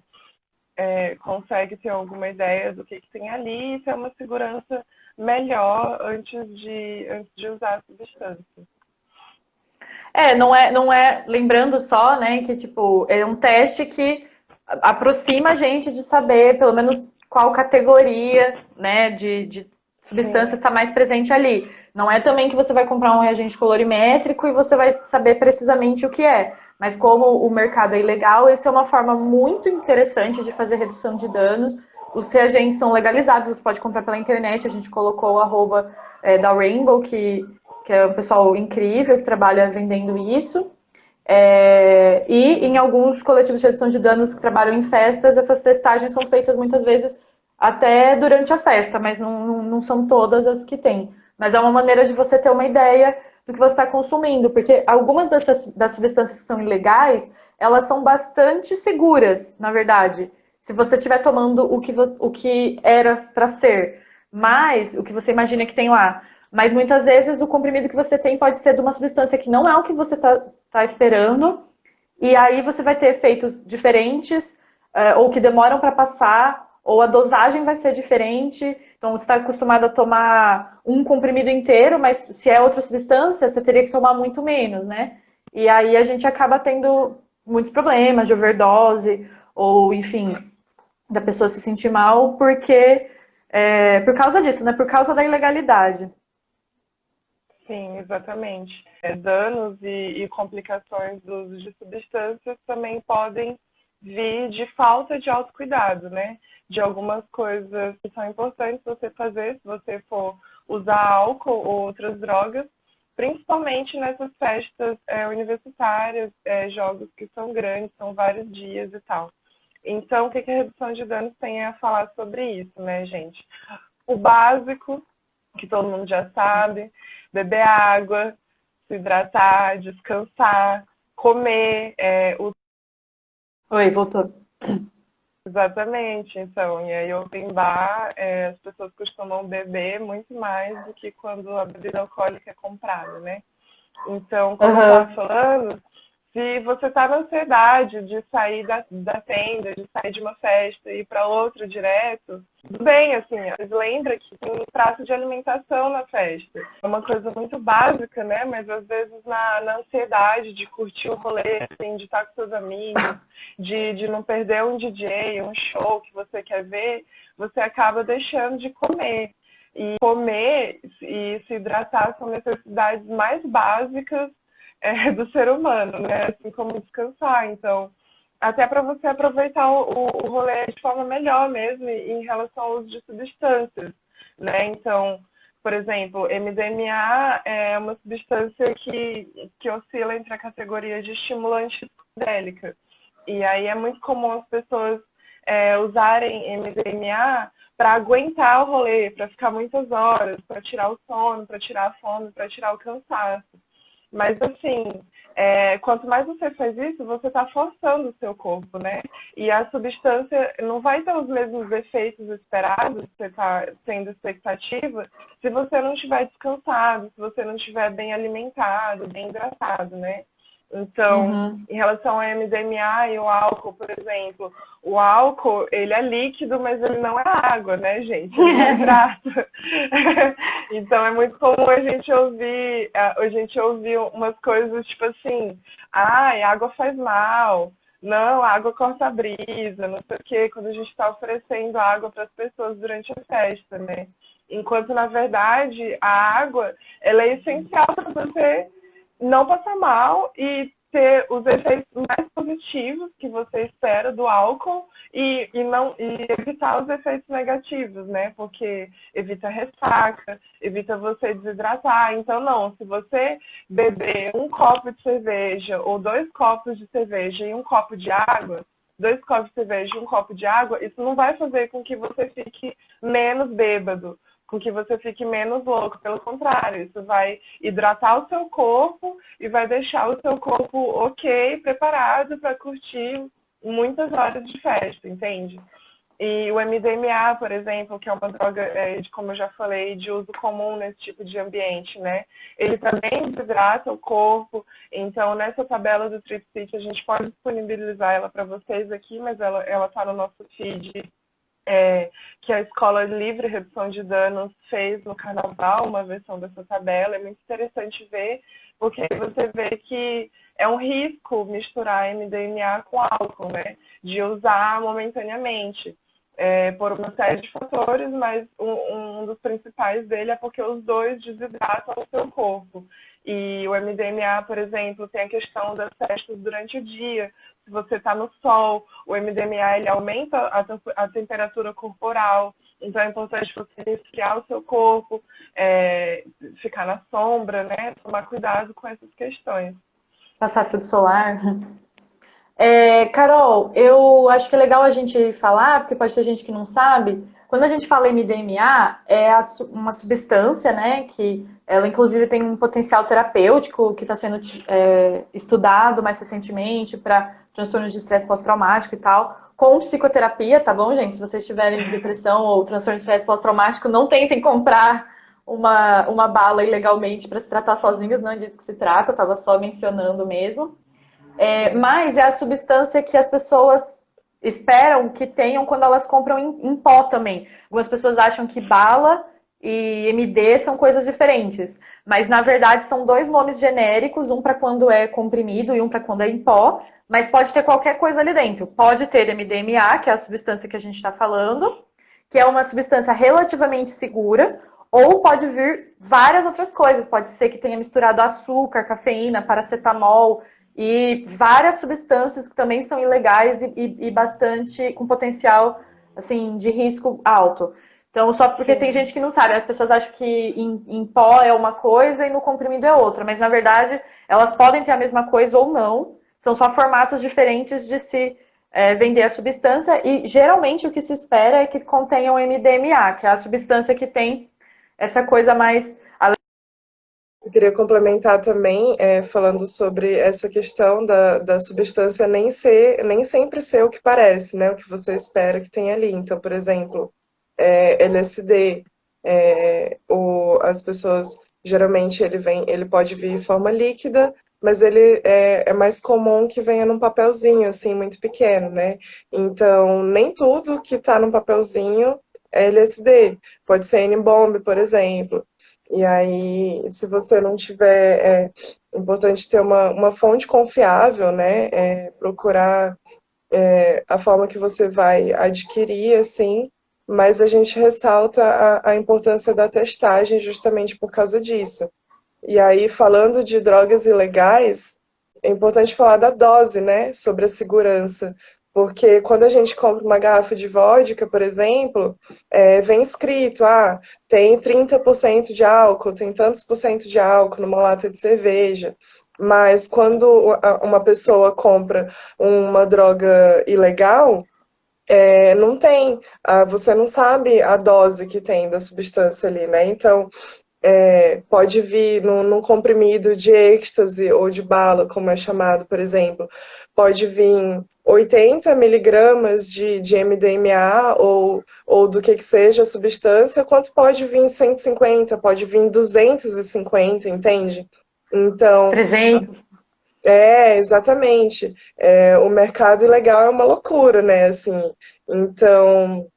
consegue ter alguma ideia do que tem ali e ter uma segurança melhor antes de usar a substância. Não é, lembrando só, né, que tipo, é um teste que aproxima a gente de saber, pelo menos, qual categoria, né, de substância está mais presente ali. Não é também que você vai comprar um reagente colorimétrico e você vai saber precisamente o que é. Mas como o mercado é ilegal, essa é uma forma muito interessante de fazer redução de danos. Os reagentes são legalizados, você pode comprar pela internet. A gente colocou o arroba da Rainbow, que é um pessoal incrível que trabalha vendendo isso. E em alguns coletivos de redução de danos que trabalham em festas, essas testagens são feitas muitas vezes até durante a festa, mas não são todas as que tem. Mas é uma maneira de você ter uma ideia do que você está consumindo, porque algumas das substâncias que são ilegais, elas são bastante seguras, na verdade, se você estiver tomando o que era para ser. Mas o que você imagina que tem lá? Mas muitas vezes o comprimido que você tem pode ser de uma substância que não é o que você tá esperando, e aí você vai ter efeitos diferentes, ou que demoram para passar, ou a dosagem vai ser diferente. Então, você está acostumado a tomar um comprimido inteiro, mas se é outra substância, você teria que tomar muito menos, né? E aí a gente acaba tendo muitos problemas de overdose, ou enfim, da pessoa se sentir mal, porque por causa disso, né? Por causa da ilegalidade. Sim, exatamente. Danos e complicações do uso de substâncias também podem vir de falta de autocuidado, né? De algumas coisas que são importantes você fazer se você for usar álcool ou outras drogas, principalmente nessas festas universitárias, jogos que são grandes, são vários dias e tal. Então, o que a redução de danos tem a falar sobre isso, né, gente? O básico, que todo mundo já sabe, beber água, se hidratar, descansar, comer. Oi, voltou. Exatamente, então, e aí open bar, as pessoas costumam beber muito mais do que quando a bebida alcoólica é comprada, né? Então, como eu estava falando, se você está na ansiedade de sair da tenda, de sair de uma festa e ir para outra direto, tudo bem, assim, mas lembra que tem um prato de alimentação na festa. É uma coisa muito básica, né? Mas às vezes na ansiedade de curtir o rolê, assim, de estar com seus amigos, de não perder um DJ, um show que você quer ver, você acaba deixando de comer. E comer e se hidratar são necessidades mais básicas do ser humano, né? Assim como descansar. Então, até para você aproveitar o rolê de forma melhor mesmo em relação ao uso de substâncias, né? Então, por exemplo, MDMA é uma substância que oscila entre a categoria de estimulante psicodélica. E aí é muito comum as pessoas usarem MDMA para aguentar o rolê, para ficar muitas horas, para tirar o sono, para tirar a fome, para tirar o cansaço. Mas, assim, quanto mais você faz isso, você está forçando o seu corpo, né? E a substância não vai ter os mesmos efeitos esperados, que você está tendo expectativa, se você não estiver descansado, se você não estiver bem alimentado, bem hidratado, né? Então, em relação ao MDMA e o álcool, por exemplo, o álcool, ele é líquido, mas ele não é água, né, gente? Ele não hidrata. Então, é muito comum a gente ouvir umas coisas tipo assim, água faz mal, não, a água corta a brisa, não sei o quê, quando a gente está oferecendo água para as pessoas durante a festa, né? Enquanto, na verdade, a água, ela é essencial para você não passar mal e ter os efeitos mais positivos que você espera do álcool e evitar os efeitos negativos, né? Porque evita ressaca, evita você desidratar. Então, não, se você beber um copo de cerveja ou 2 copos de cerveja e um copo de água, 2 copos de cerveja e um copo de água, isso não vai fazer com que você fique menos bêbado, com que você fique menos louco. Pelo contrário, isso vai hidratar o seu corpo e vai deixar o seu corpo ok, preparado para curtir muitas horas de festa, entende? E o MDMA, por exemplo, que é uma droga, como eu já falei, de uso comum nesse tipo de ambiente, né? Ele também desidrata o corpo. Então, nessa tabela do Tripsic, a gente pode disponibilizar ela para vocês aqui, mas ela está no nosso feed, que a Escola Livre Redução de Danos fez no Carnaval, uma versão dessa tabela. É muito interessante ver, porque você vê que é um risco misturar MDMA com álcool, né? De usar momentaneamente, por uma série de fatores, mas um dos principais dele é porque os dois desidratam o seu corpo. E o MDMA, por exemplo, tem a questão das festas durante o dia. Se você está no sol, o MDMA ele aumenta a temperatura corporal, então é importante você resfriar o seu corpo, ficar na sombra, né? Tomar cuidado com essas questões. Passar filtro solar. Carol, eu acho que é legal a gente falar, porque pode ter gente que não sabe. Quando a gente fala MDMA, uma substância, né, que ela inclusive tem um potencial terapêutico que está sendo estudado mais recentemente para transtornos de estresse pós-traumático e tal, com psicoterapia, tá bom, gente? Se vocês tiverem depressão ou transtorno de estresse pós-traumático, não tentem comprar uma bala ilegalmente para se tratar sozinhos, não é disso que se trata, estava só mencionando mesmo. Mas é a substância que as pessoas esperam que tenham quando elas compram em pó também. Algumas pessoas acham que bala e MD são coisas diferentes, mas na verdade são dois nomes genéricos, um para quando é comprimido e um para quando é em pó, mas pode ter qualquer coisa ali dentro. Pode ter MDMA, que é a substância que a gente está falando, que é uma substância relativamente segura, ou pode vir várias outras coisas. Pode ser que tenha misturado açúcar, cafeína, paracetamol e várias substâncias que também são ilegais e bastante com potencial assim de risco alto. Então, só porque tem gente que não sabe, as pessoas acham que em pó é uma coisa e no comprimido é outra, mas na verdade elas podem ter a mesma coisa ou não, são só formatos diferentes de se vender a substância e geralmente o que se espera é que contenham MDMA, que é a substância que tem essa coisa mais. Eu queria complementar também, falando sobre essa questão da substância nem sempre ser o que parece, né? O que você espera que tenha ali. Então, por exemplo, LSD, as pessoas, geralmente ele pode vir em forma líquida, mas ele é mais comum que venha num papelzinho, assim, muito pequeno, né? Então, nem tudo que está num papelzinho é LSD. Pode ser N-bomb, por exemplo. E aí, se você não tiver, é importante ter uma fonte confiável, né? Procurar a forma que você vai adquirir, assim, mas a gente ressalta a importância da testagem justamente por causa disso. E aí, falando de drogas ilegais, é importante falar da dose, né? Sobre a segurança. Porque quando a gente compra uma garrafa de vodka, por exemplo, vem escrito, tem 30% de álcool, tem tantos por cento de álcool numa lata de cerveja. Mas quando uma pessoa compra uma droga ilegal, não tem, você não sabe a dose que tem da substância ali, né? Então, pode vir num comprimido de êxtase ou de bala, como é chamado, por exemplo, pode vir 80 miligramas de MDMA ou do que seja a substância, quanto pode vir 150, pode vir 250, entende? Então, 300. Exatamente. O mercado ilegal é uma loucura, né? Assim, então,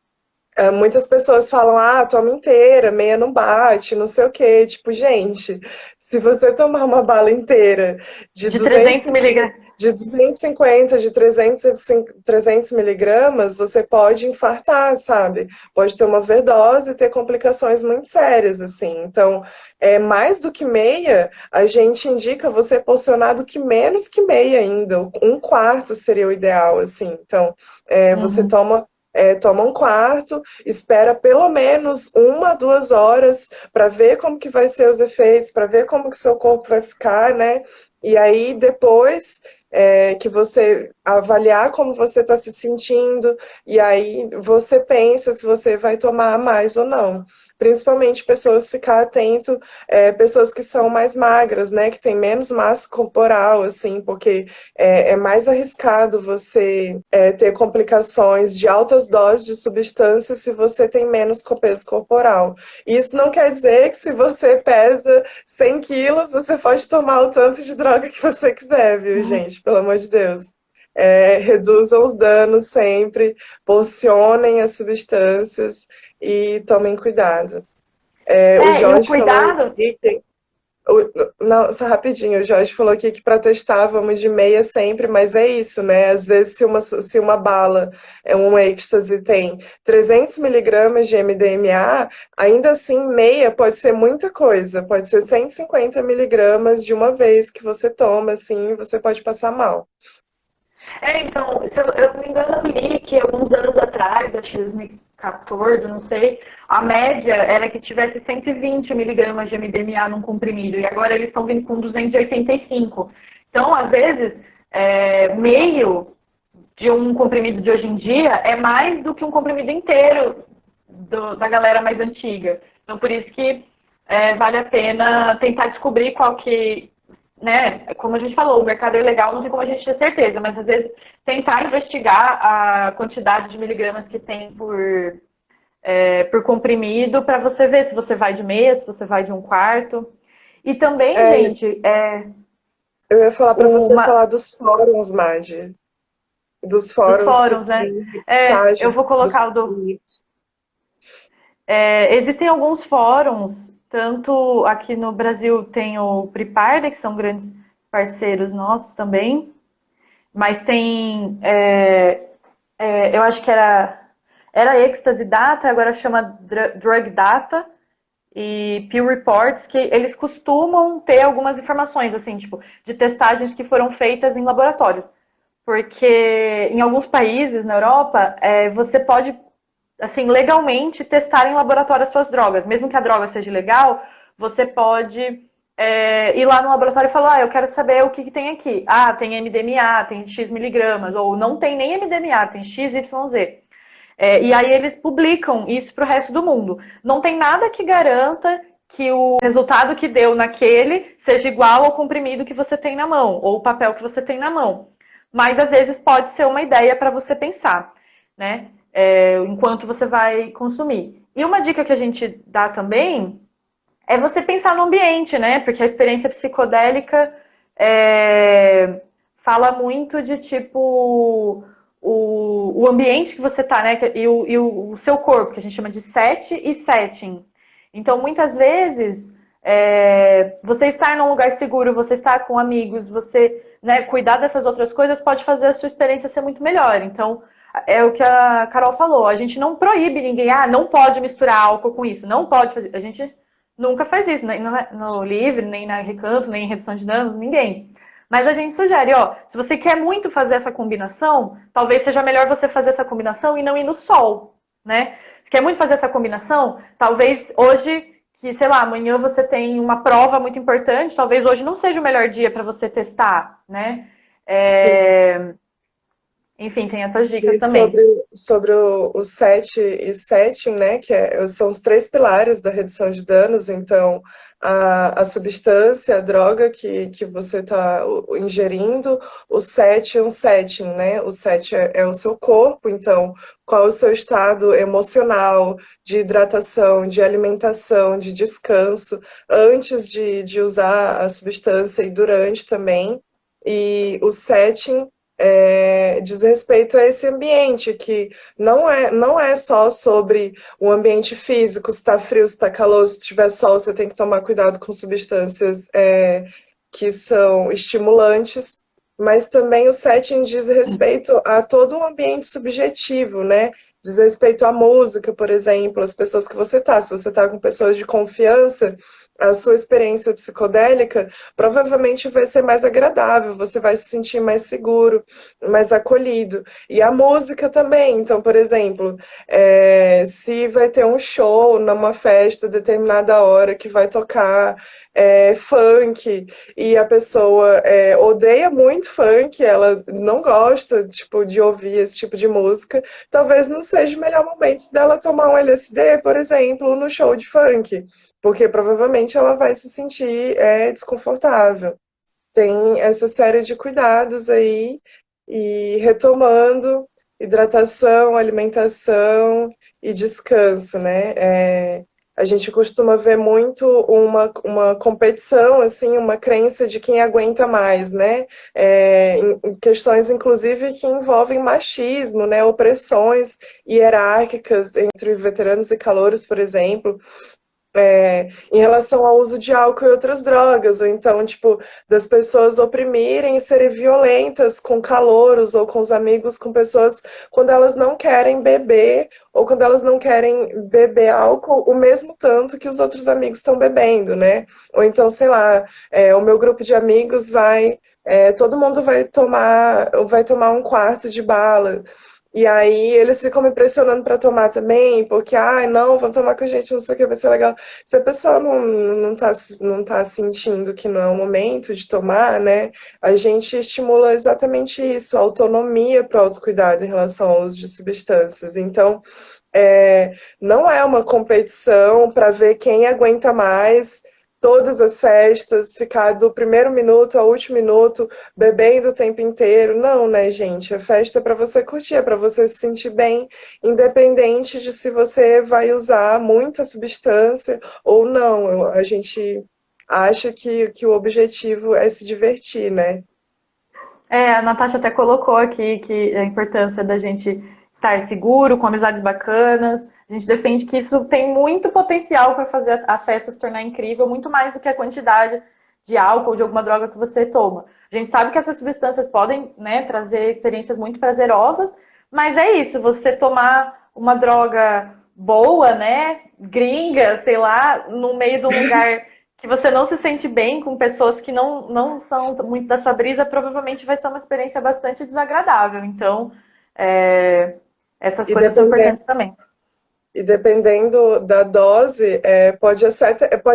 muitas pessoas falam, toma inteira, meia não bate, não sei o quê. Tipo, gente, se você tomar uma bala inteira de De 300 miligramas. de 250, de 300 miligramas, você pode infartar, sabe? Pode ter uma overdose e ter complicações muito sérias, assim. Então, mais do que meia, a gente indica você porcionar do que menos que meia ainda. Um quarto seria o ideal, assim. Então, você toma um quarto, espera pelo menos 1 a 2 horas para ver como que vai ser os efeitos, para ver como que seu corpo vai ficar, né? E aí depois que você avaliar como você está se sentindo, e aí você pensa se você vai tomar mais ou não. Principalmente pessoas ficar atento, pessoas que são mais magras, né, que tem menos massa corporal, assim, porque é mais arriscado você ter complicações de altas doses de substâncias se você tem menos peso corporal. Isso não quer dizer que se você pesa 100 quilos, você pode tomar o tanto de droga que você quiser, viu, gente? Pelo amor de Deus. Reduzam os danos sempre, porcionem as substâncias e tomem cuidado. O Jorge falou aqui não, só rapidinho, o Jorge falou aqui que para testar vamos de meia sempre, mas é isso, né? Às vezes se uma bala um êxtase tem 300 miligramas de MDMA, ainda assim meia pode ser muita coisa, pode ser 150 miligramas de uma vez que você toma, assim, você pode passar mal. Então, se eu não me engano, eu li que alguns anos atrás, acho que 2014, não sei, a média era que tivesse 120 miligramas de MDMA num comprimido, e agora eles estão vindo com 285. Então, às vezes, meio de um comprimido de hoje em dia é mais do que um comprimido inteiro da galera mais antiga. Então, por isso que vale a pena tentar descobrir qual que... Né? Como a gente falou, o mercado é ilegal, não tem como a gente ter certeza, mas às vezes tentar investigar a quantidade de miligramas que tem por comprimido, para você ver se você vai de meia, se você vai de um quarto. E também, É, gente, eu ia falar para você uma, falar dos fóruns, Madi. Dos dos fóruns que fóruns, né? tem Eu reportagem vou dos colocar o do. conflitos. Existem alguns fóruns, tanto aqui no Brasil tem o Priparda, que são grandes parceiros nossos também, mas tem, eu acho que era Ecstasy Data, agora chama Drug Data e Pew Reports, que eles costumam ter algumas informações, assim, tipo, de testagens que foram feitas em laboratórios. Porque em alguns países na Europa, você pode assim, legalmente testar em laboratório as suas drogas. Mesmo que a droga seja legal, você pode ir lá no laboratório e falar, eu quero saber o que tem aqui. Ah, tem MDMA, tem X miligramas, ou não tem nem MDMA, tem XYZ. E aí eles publicam isso para o resto do mundo. Não tem nada que garanta que o resultado que deu naquele seja igual ao comprimido que você tem na mão, ou o papel que você tem na mão. Mas às vezes pode ser uma ideia para você pensar, né? Enquanto você vai consumir. E uma dica que a gente dá também é você pensar no ambiente, né? Porque a experiência psicodélica fala muito de tipo o ambiente que você tá, né? E o seu corpo, que a gente chama de set e setting. Então, muitas vezes, você estar num lugar seguro, você estar com amigos, você, né, cuidar dessas outras coisas pode fazer a sua experiência ser muito melhor. Então, é o que a Carol falou. A gente não proíbe ninguém, não pode misturar álcool com isso, não pode fazer. A gente nunca faz isso, nem no Livre, nem na Recanto, nem em redução de danos, ninguém. Mas a gente sugere, se você quer muito fazer essa combinação, talvez seja melhor você fazer essa combinação e não ir no sol, né? Se quer muito fazer essa combinação, talvez hoje, que sei lá, amanhã você tem uma prova muito importante, talvez hoje não seja o melhor dia para você testar, né? Sim. Enfim, tem essas dicas E também. sobre o set e setting, né, que são os três pilares da redução de danos, então a substância, a droga que você está ingerindo, o set é um setting, né, o set é o seu corpo, então qual é o seu estado emocional, de hidratação, de alimentação, de descanso, antes de usar a substância e durante também, e o setting diz respeito a esse ambiente, que não é só sobre o ambiente físico, se está frio, se está calor, se tiver sol, você tem que tomar cuidado com substâncias que são estimulantes, mas também o setting diz respeito a todo um ambiente subjetivo, né? Diz respeito à música, por exemplo, as pessoas que você tá. Se você tá com pessoas de confiança, a sua experiência psicodélica provavelmente vai ser mais agradável, você vai se sentir mais seguro, mais acolhido. E a música também. Então, por exemplo, se vai ter um show numa festa a determinada hora que vai tocar funk e a pessoa odeia muito funk, ela não gosta tipo, de ouvir esse tipo de música, talvez não seja o melhor momento dela tomar um LSD, por exemplo, no show de funk, porque provavelmente ela vai se sentir desconfortável. Tem essa série de cuidados aí, e retomando, hidratação, alimentação e descanso, né? A gente costuma ver muito uma competição, assim, uma crença de quem aguenta mais, né? Em questões, inclusive, que envolvem machismo, né? Opressões hierárquicas entre veteranos e calouros, por exemplo, em relação ao uso de álcool e outras drogas, ou então, tipo, das pessoas oprimirem e serem violentas com calouros ou com os amigos, com pessoas, quando elas não querem beber, ou quando elas não querem beber álcool o mesmo tanto que os outros amigos estão bebendo, né? Ou então, sei lá, o meu grupo de amigos todo mundo vai tomar um quarto de bala. E aí eles ficam me pressionando para tomar também, porque, não, vão tomar com a gente, não sei o que, vai ser legal. Se a pessoa não tá sentindo que não é o momento de tomar, né, a gente estimula exatamente isso, a autonomia para o autocuidado em relação ao uso de substâncias. Então, não é uma competição para ver quem aguenta mais, todas as festas, ficar do primeiro minuto ao último minuto, bebendo o tempo inteiro. Não, né, gente? A festa é para você curtir, é para você se sentir bem, independente de se você vai usar muita substância ou não. A gente acha que o objetivo é se divertir, né? A Natasha até colocou aqui que a importância da gente estar seguro, com amizades bacanas. A gente defende que isso tem muito potencial para fazer a festa se tornar incrível, muito mais do que a quantidade de álcool ou de alguma droga que você toma. A gente sabe que essas substâncias podem, né, trazer experiências muito prazerosas, mas é isso, você tomar uma droga boa, né, gringa, sei lá, no meio de um lugar que você não se sente bem, com pessoas que não são muito da sua brisa, provavelmente vai ser uma experiência bastante desagradável. Então, essas coisas são importantes também. E dependendo da dose, pode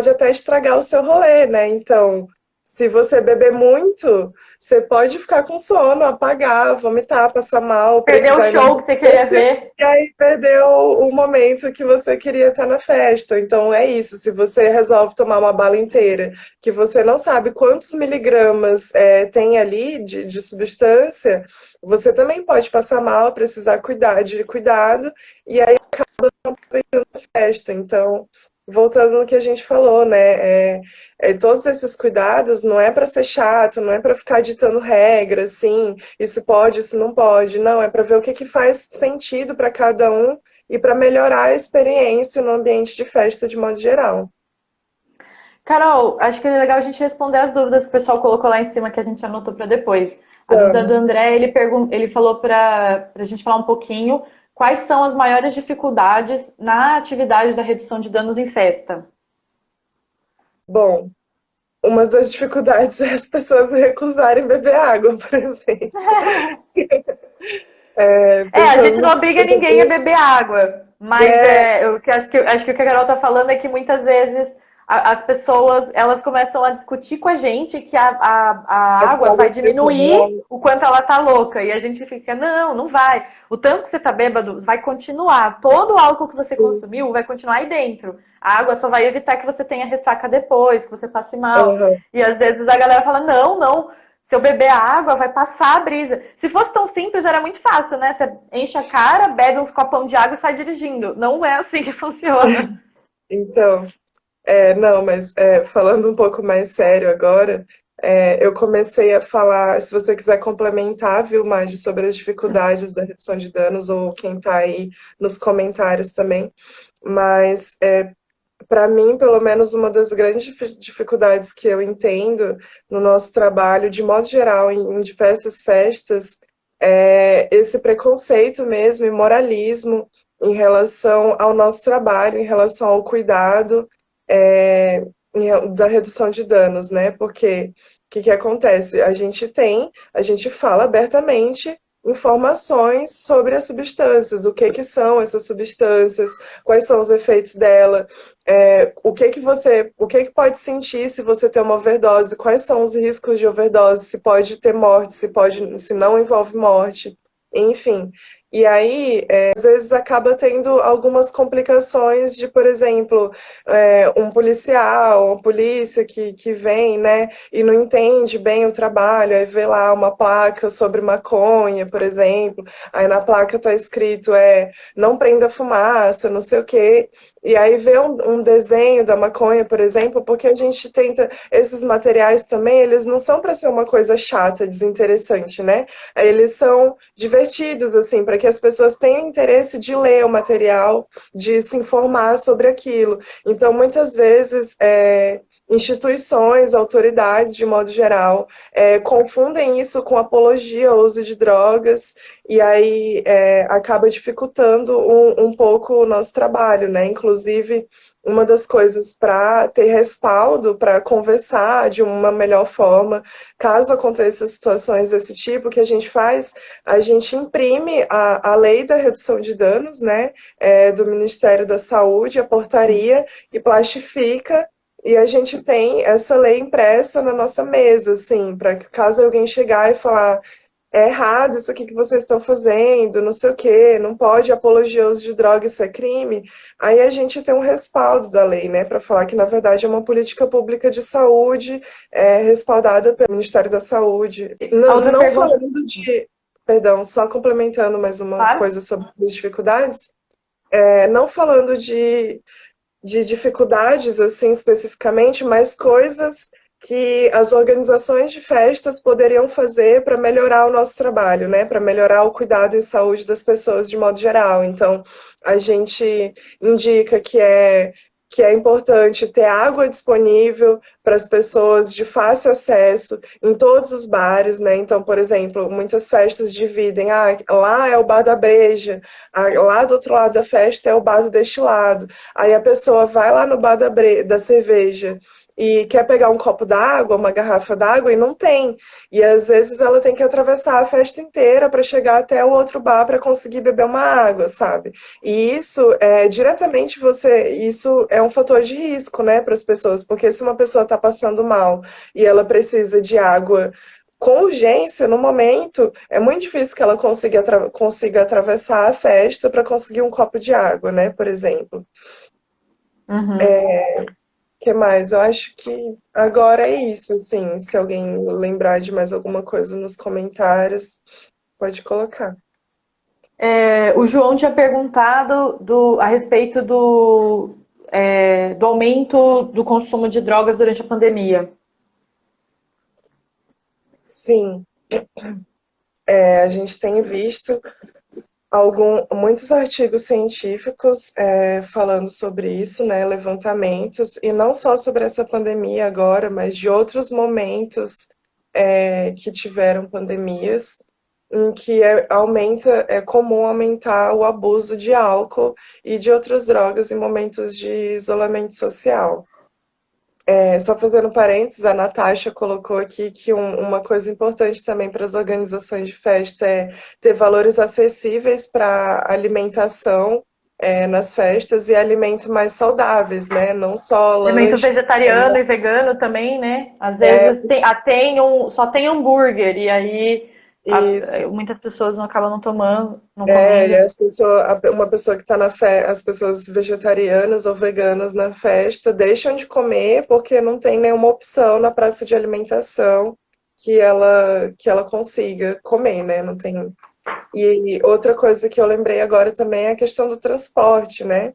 até estragar o seu rolê, né? Então, se você beber muito, você pode ficar com sono, apagar, vomitar, passar mal, Perdeu o precisar ir show que você queria ver. e aí perdeu o momento que você queria estar na festa. Então é isso, se você resolve tomar uma bala inteira, que você não sabe quantos miligramas tem ali de substância, você também pode passar mal, precisar de cuidado, e aí acaba não aproveitando a festa. Então, voltando no que a gente falou, né? Todos esses cuidados não é para ser chato, não é para ficar ditando regras, assim, isso pode, isso não pode. Não, é para ver o que faz sentido para cada um e para melhorar a experiência no ambiente de festa de modo geral. Carol, acho que é legal a gente responder as dúvidas que o pessoal colocou lá em cima que a gente anotou para depois. A dúvida do André, ele falou para a gente falar um pouquinho quais são as maiores dificuldades na atividade da redução de danos em festa. Bom, uma das dificuldades é as pessoas recusarem beber água, por exemplo. A gente não obriga ninguém a beber água, mas acho que o que a Carol tá falando é que muitas vezes as pessoas elas começam a discutir com a gente que a água vai diminuir o quanto ela tá louca. E a gente fica, não vai. O tanto que você tá bêbado vai continuar. Todo o álcool que você consumiu vai continuar aí dentro. A água só vai evitar que você tenha ressaca depois, que você passe mal. E às vezes a galera fala, não. Se eu beber a água, vai passar a brisa. Se fosse tão simples, era muito fácil, né? Você enche a cara, bebe uns copão de água e sai dirigindo. Não é assim que funciona. Então, não, mas falando um pouco mais sério agora, eu comecei a falar, se você quiser complementar, viu, Magi, sobre as dificuldades da redução de danos, ou quem está aí nos comentários também, mas para mim, pelo menos, uma das grandes dificuldades que eu entendo no nosso trabalho, de modo geral, em diversas festas, é esse preconceito mesmo e moralismo em relação ao nosso trabalho, em relação ao cuidado da redução de danos, né? Porque o que acontece? A gente fala abertamente informações sobre as substâncias, o que são essas substâncias, quais são os efeitos dela, o que pode sentir se você tem uma overdose, quais são os riscos de overdose, se pode ter morte, se não envolve morte, enfim. E aí, às vezes acaba tendo algumas complicações de, por exemplo, um policial, uma polícia que vem, né, e não entende bem o trabalho, aí vê lá uma placa sobre maconha, por exemplo, aí na placa tá escrito, não prenda fumaça, não sei o quê, e aí vê um desenho da maconha, por exemplo, porque a gente tenta, esses materiais também, eles não são para ser uma coisa chata, desinteressante, né, eles são divertidos, assim, para que as pessoas tenham interesse de ler o material, de se informar sobre aquilo. Então, muitas vezes, instituições, autoridades, de modo geral, confundem isso com apologia ao uso de drogas, e aí acaba dificultando um pouco o nosso trabalho, né? Inclusive, uma das coisas para ter respaldo, para conversar de uma melhor forma, caso aconteçam situações desse tipo, que a gente faz, a gente imprime a lei da redução de danos, né, do Ministério da Saúde, a portaria, e plastifica, e a gente tem essa lei impressa na nossa mesa, assim, para caso alguém chegar e falar, é errado isso aqui que vocês estão fazendo, não sei o quê, não pode apologia ao uso de droga, isso é crime, aí a gente tem um respaldo da lei, né, para falar que, na verdade, é uma política pública de saúde respaldada pelo Ministério da Saúde. A Não, outra não pergunta, falando de... Perdão, só complementando mais uma claro. coisa sobre as dificuldades, não falando de dificuldades, assim, especificamente, mas coisas que as organizações de festas poderiam fazer para melhorar o nosso trabalho, né? Para melhorar o cuidado e saúde das pessoas de modo geral. Então, a gente indica que é importante ter água disponível para as pessoas de fácil acesso em todos os bares, né? Então, por exemplo, muitas festas dividem, lá é o bar da breja, lá do outro lado da festa é o bar do destilado. Aí a pessoa vai lá no bar da cerveja e quer pegar um copo d'água, uma garrafa d'água, e não tem. E às vezes ela tem que atravessar a festa inteira para chegar até o outro bar para conseguir beber uma água, sabe? E isso isso é um fator de risco, né, para as pessoas, porque se uma pessoa está passando mal e ela precisa de água com urgência, no momento, é muito difícil que ela consiga atravessar a festa para conseguir um copo de água, né, por exemplo. Uhum. Que mais? Eu acho que agora é isso, assim. Se alguém lembrar de mais alguma coisa nos comentários, pode colocar. O João tinha perguntado a respeito do aumento do consumo de drogas durante a pandemia. Sim, a gente tem visto muitos artigos científicos falando sobre isso, né, levantamentos, e não só sobre essa pandemia agora, mas de outros momentos que tiveram pandemias, em que é comum aumentar o abuso de álcool e de outras drogas em momentos de isolamento social. Só fazendo parênteses, a Natasha colocou aqui que uma coisa importante também para as organizações de festa é ter valores acessíveis para alimentação nas festas e alimentos mais saudáveis, né? Não só Alimento lanche. vegetariano e vegano também, né? Às É, vezes só tem hambúrguer e aí isso. muitas pessoas não acabam não tomando, não comendo. E uma pessoa que está na festa, as pessoas vegetarianas ou veganas na festa deixam de comer porque não tem nenhuma opção na praça de alimentação que ela consiga comer, né? Não tem. E outra coisa que eu lembrei agora também é a questão do transporte, né?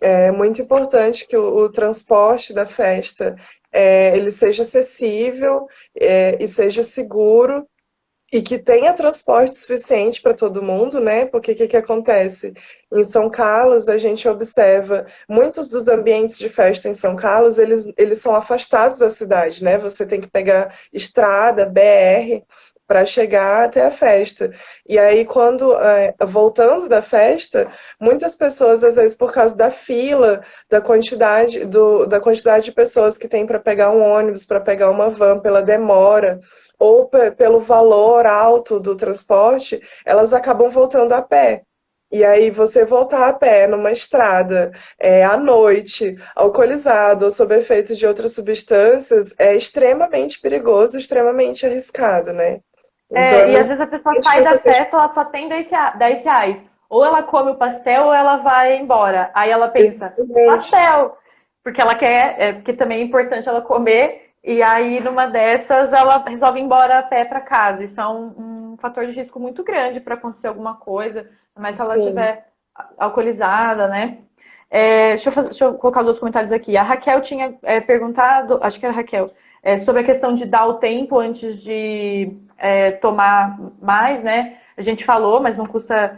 É muito importante que o transporte da festa ele seja acessível e seja seguro e que tenha transporte suficiente para todo mundo, né? Porque o que acontece? Em São Carlos, a gente observa muitos dos ambientes de festa em São Carlos, eles são afastados da cidade, né? Você tem que pegar estrada, BR, para chegar até a festa. E aí, voltando da festa, muitas pessoas, às vezes, por causa da fila, da quantidade de pessoas que tem para pegar um ônibus, para pegar uma van, pela demora, ou pelo valor alto do transporte, elas acabam voltando a pé. E aí você voltar a pé numa estrada à noite, alcoolizado ou sob efeito de outras substâncias, é extremamente perigoso, extremamente arriscado, né? Então é E às muito vezes a pessoa importante que sai da essa festa, ela só tem R$ 10. Ou ela come o pastel ou ela vai embora. Aí ela pensa, exatamente, pastel, porque ela quer, porque também é importante ela comer, e aí numa dessas ela resolve ir embora a pé para casa. Isso é um fator de risco muito grande para acontecer alguma coisa, mas se ela sim. estiver alcoolizada, né? Deixa eu colocar os outros comentários aqui. A Raquel tinha perguntado, acho que era a Raquel, sobre a questão de dar o tempo antes de tomar mais, né? A gente falou, mas não custa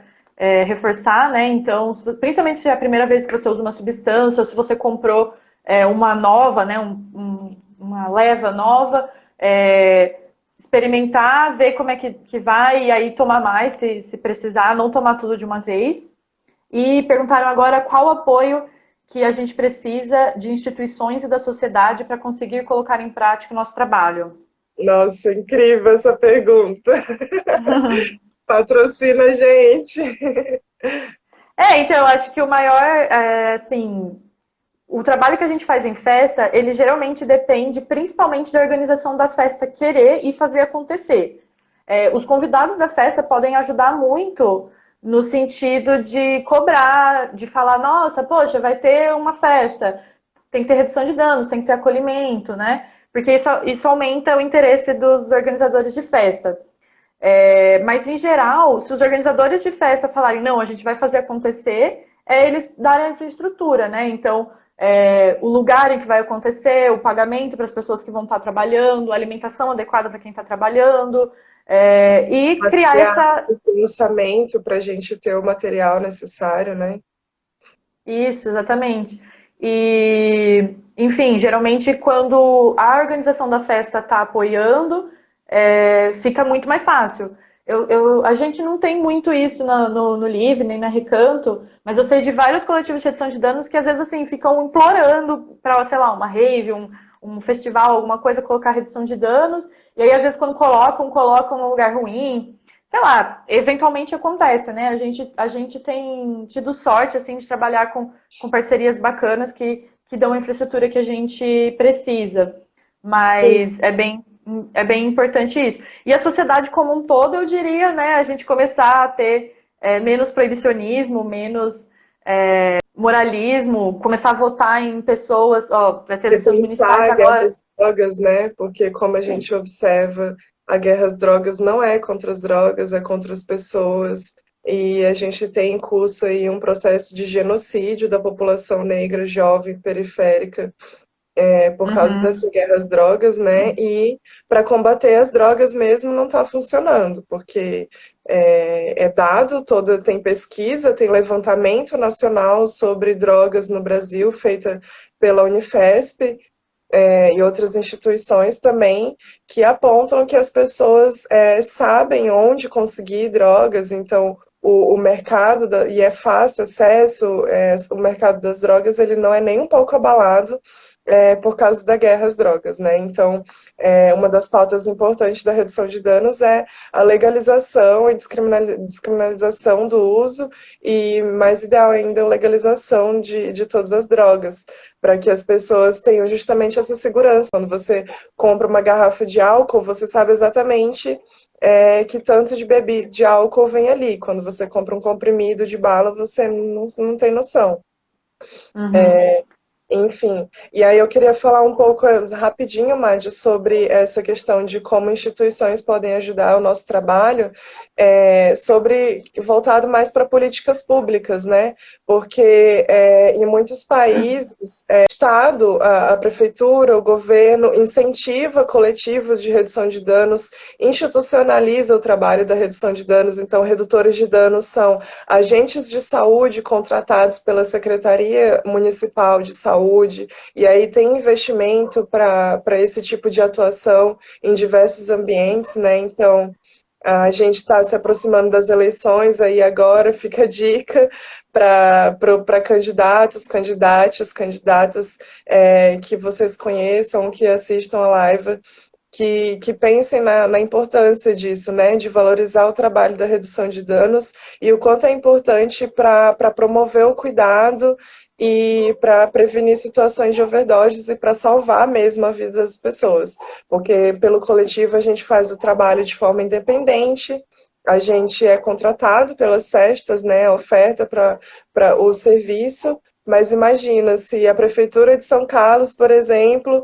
reforçar, né? Então, principalmente se é a primeira vez que você usa uma substância ou se você comprou uma nova, né? Uma leva nova, experimentar, ver como é que vai e aí tomar mais se precisar, não tomar tudo de uma vez. E perguntaram agora qual apoio que a gente precisa de instituições e da sociedade para conseguir colocar em prática o nosso trabalho. Nossa, incrível essa pergunta. Patrocina a gente. Então, eu acho que o maior, assim, o trabalho que a gente faz em festa, ele geralmente depende principalmente da organização da festa querer e fazer acontecer. os convidados da festa podem ajudar muito no sentido de cobrar, de falar, nossa, poxa, vai ter uma festa, tem que ter redução de danos, tem que ter acolhimento, né? Porque isso aumenta o interesse dos organizadores de festa. Mas, em geral, se os organizadores de festa falarem, não, a gente vai fazer acontecer, eles darem a infraestrutura, né? Então, o lugar em que vai acontecer, o pagamento para as pessoas que vão estar trabalhando, a alimentação adequada para quem está trabalhando, e criar essa... Lançamento para a gente ter o material necessário, né? Isso, exatamente. E, enfim, geralmente quando a organização da festa está apoiando, fica muito mais fácil. A gente não tem muito isso no Livre, nem na Recanto, mas eu sei de vários coletivos de redução de danos que às vezes assim ficam implorando para, sei lá, uma rave, um festival, alguma coisa, colocar redução de danos, e aí às vezes quando colocam num lugar ruim. Sei lá, eventualmente acontece, né? A gente tem tido sorte, assim, de trabalhar com parcerias bacanas que dão a infraestrutura que a gente precisa. Mas Sim. é bem importante isso. E a sociedade como um todo, eu diria, né? A gente começar a ter menos proibicionismo, menos moralismo, começar a votar em pessoas, ó, vai ter eleições municipais Repensar a guerra agora. às drogas, né? Porque como a gente observa, a guerra às drogas não é contra as drogas, é contra as pessoas. E a gente tem em curso aí um processo de genocídio da população negra, jovem, periférica, por causa Uhum. dessa guerra às drogas, né? E para combater as drogas mesmo não está funcionando, porque dado toda, tem pesquisa, tem levantamento nacional sobre drogas no Brasil, feita pela Unifesp, e outras instituições também, que apontam que as pessoas sabem onde conseguir drogas, então o mercado, e é fácil acesso, o mercado das drogas ele não é nem um pouco abalado por causa da guerra às drogas, né? Então, uma das pautas importantes da redução de danos é a legalização e descriminalização do uso e, mais ideal ainda, a legalização de todas as drogas, para que as pessoas tenham justamente essa segurança. Quando você compra uma garrafa de álcool, você sabe exatamente que tanto de álcool vem ali. Quando você compra um comprimido de bala, você não tem noção. Uhum. Enfim, e aí eu queria falar um pouco rapidinho, Madi, sobre essa questão de como instituições podem ajudar o nosso trabalho, voltado mais para políticas públicas, né? Porque em muitos países, o Estado, a prefeitura, o governo incentiva coletivos de redução de danos, institucionaliza o trabalho da redução de danos, então redutores de danos são agentes de saúde contratados pela Secretaria Municipal de Saúde, e aí tem investimento para esse tipo de atuação em diversos ambientes, né? Então, a gente está se aproximando das eleições, aí agora fica a dica para candidatos, candidatas que vocês conheçam, que assistam a live, que pensem na importância disso, né, de valorizar o trabalho da redução de danos e o quanto é importante para promover o cuidado e para prevenir situações de overdoses e para salvar mesmo a vida das pessoas. Porque pelo coletivo a gente faz o trabalho de forma independente, a gente é contratado pelas festas, né, oferta para o serviço. Mas imagina se a Prefeitura de São Carlos, por exemplo,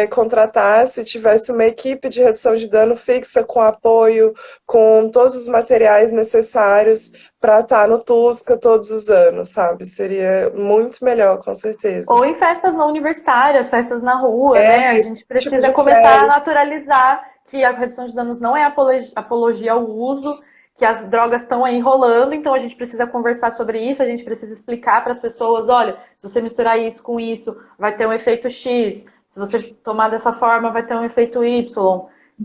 contratasse, tivesse uma equipe de redução de dano fixa com apoio, com todos os materiais necessários para estar no Tusca todos os anos, sabe? Seria muito melhor, com certeza. Ou em festas não universitárias, festas na rua, né? A gente Tipo precisa de começar a férias. naturalizar que a redução de danos não é apologia ao uso, que as drogas estão aí rolando, então a gente precisa conversar sobre isso, a gente precisa explicar para as pessoas, olha, se você misturar isso com isso, vai ter um efeito X, se você tomar dessa forma, vai ter um efeito Y.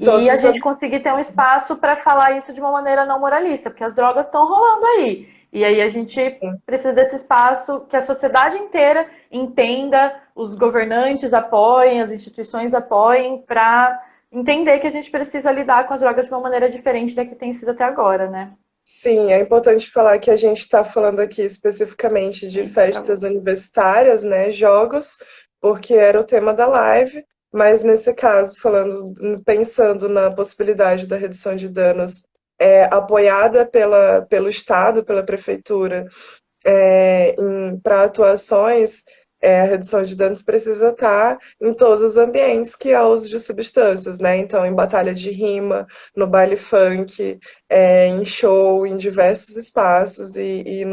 Todos E a os gente conseguir ter um espaço para falar isso de uma maneira não moralista, porque as drogas estão rolando aí. E aí a gente precisa desse espaço que a sociedade inteira entenda, os governantes apoiem, as instituições apoiem, para entender que a gente precisa lidar com as drogas de uma maneira diferente da que tem sido até agora, né? Sim, é importante falar que a gente está falando aqui especificamente de festas universitárias, né, jogos, porque era o tema da live, mas nesse caso, pensando na possibilidade da redução de danos apoiada pelo Estado, pela Prefeitura, para atuações, a redução de danos precisa estar em todos os ambientes que há uso de substâncias, né? Então, em batalha de rima, no baile funk, em show, em diversos espaços, e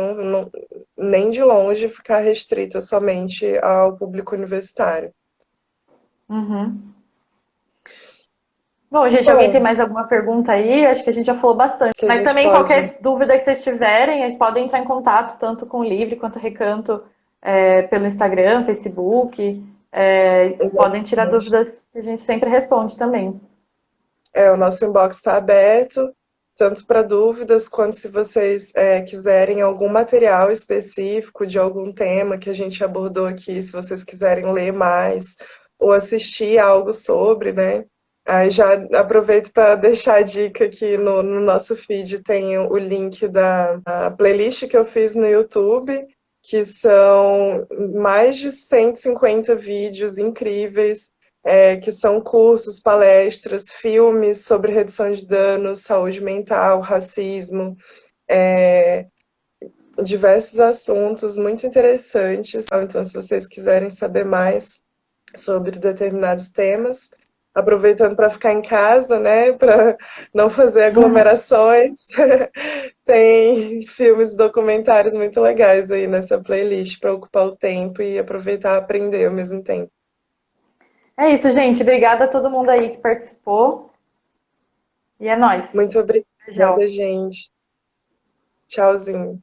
nem de longe ficar restrita somente ao público universitário. Uhum. Bom, gente, alguém tem Bom, mais alguma pergunta aí? Acho que a gente já falou bastante. que a Mas gente também pode. qualquer dúvida que vocês tiverem, podem entrar em contato tanto com o Livre quanto o Recanto pelo Instagram, Facebook. Podem tirar Exatamente. dúvidas que a gente sempre responde também. O nosso inbox está aberto, tanto para dúvidas, quanto se vocês quiserem algum material específico de algum tema que a gente abordou aqui, se vocês quiserem ler mais ou assistir algo sobre, né? Aí já aproveito para deixar a dica que no nosso feed tem o link da playlist que eu fiz no YouTube, que são mais de 150 vídeos incríveis, que são cursos, palestras, filmes sobre redução de danos, saúde mental, racismo, diversos assuntos muito interessantes. Então, se vocês quiserem saber mais sobre determinados temas, aproveitando para ficar em casa, né, para não fazer aglomerações, tem filmes e documentários muito legais aí nessa playlist para ocupar o tempo e aproveitar e aprender ao mesmo tempo. É isso, gente. Obrigada a todo mundo aí que participou. E é nóis. Muito Beijão. obrigada, gente. Tchauzinho.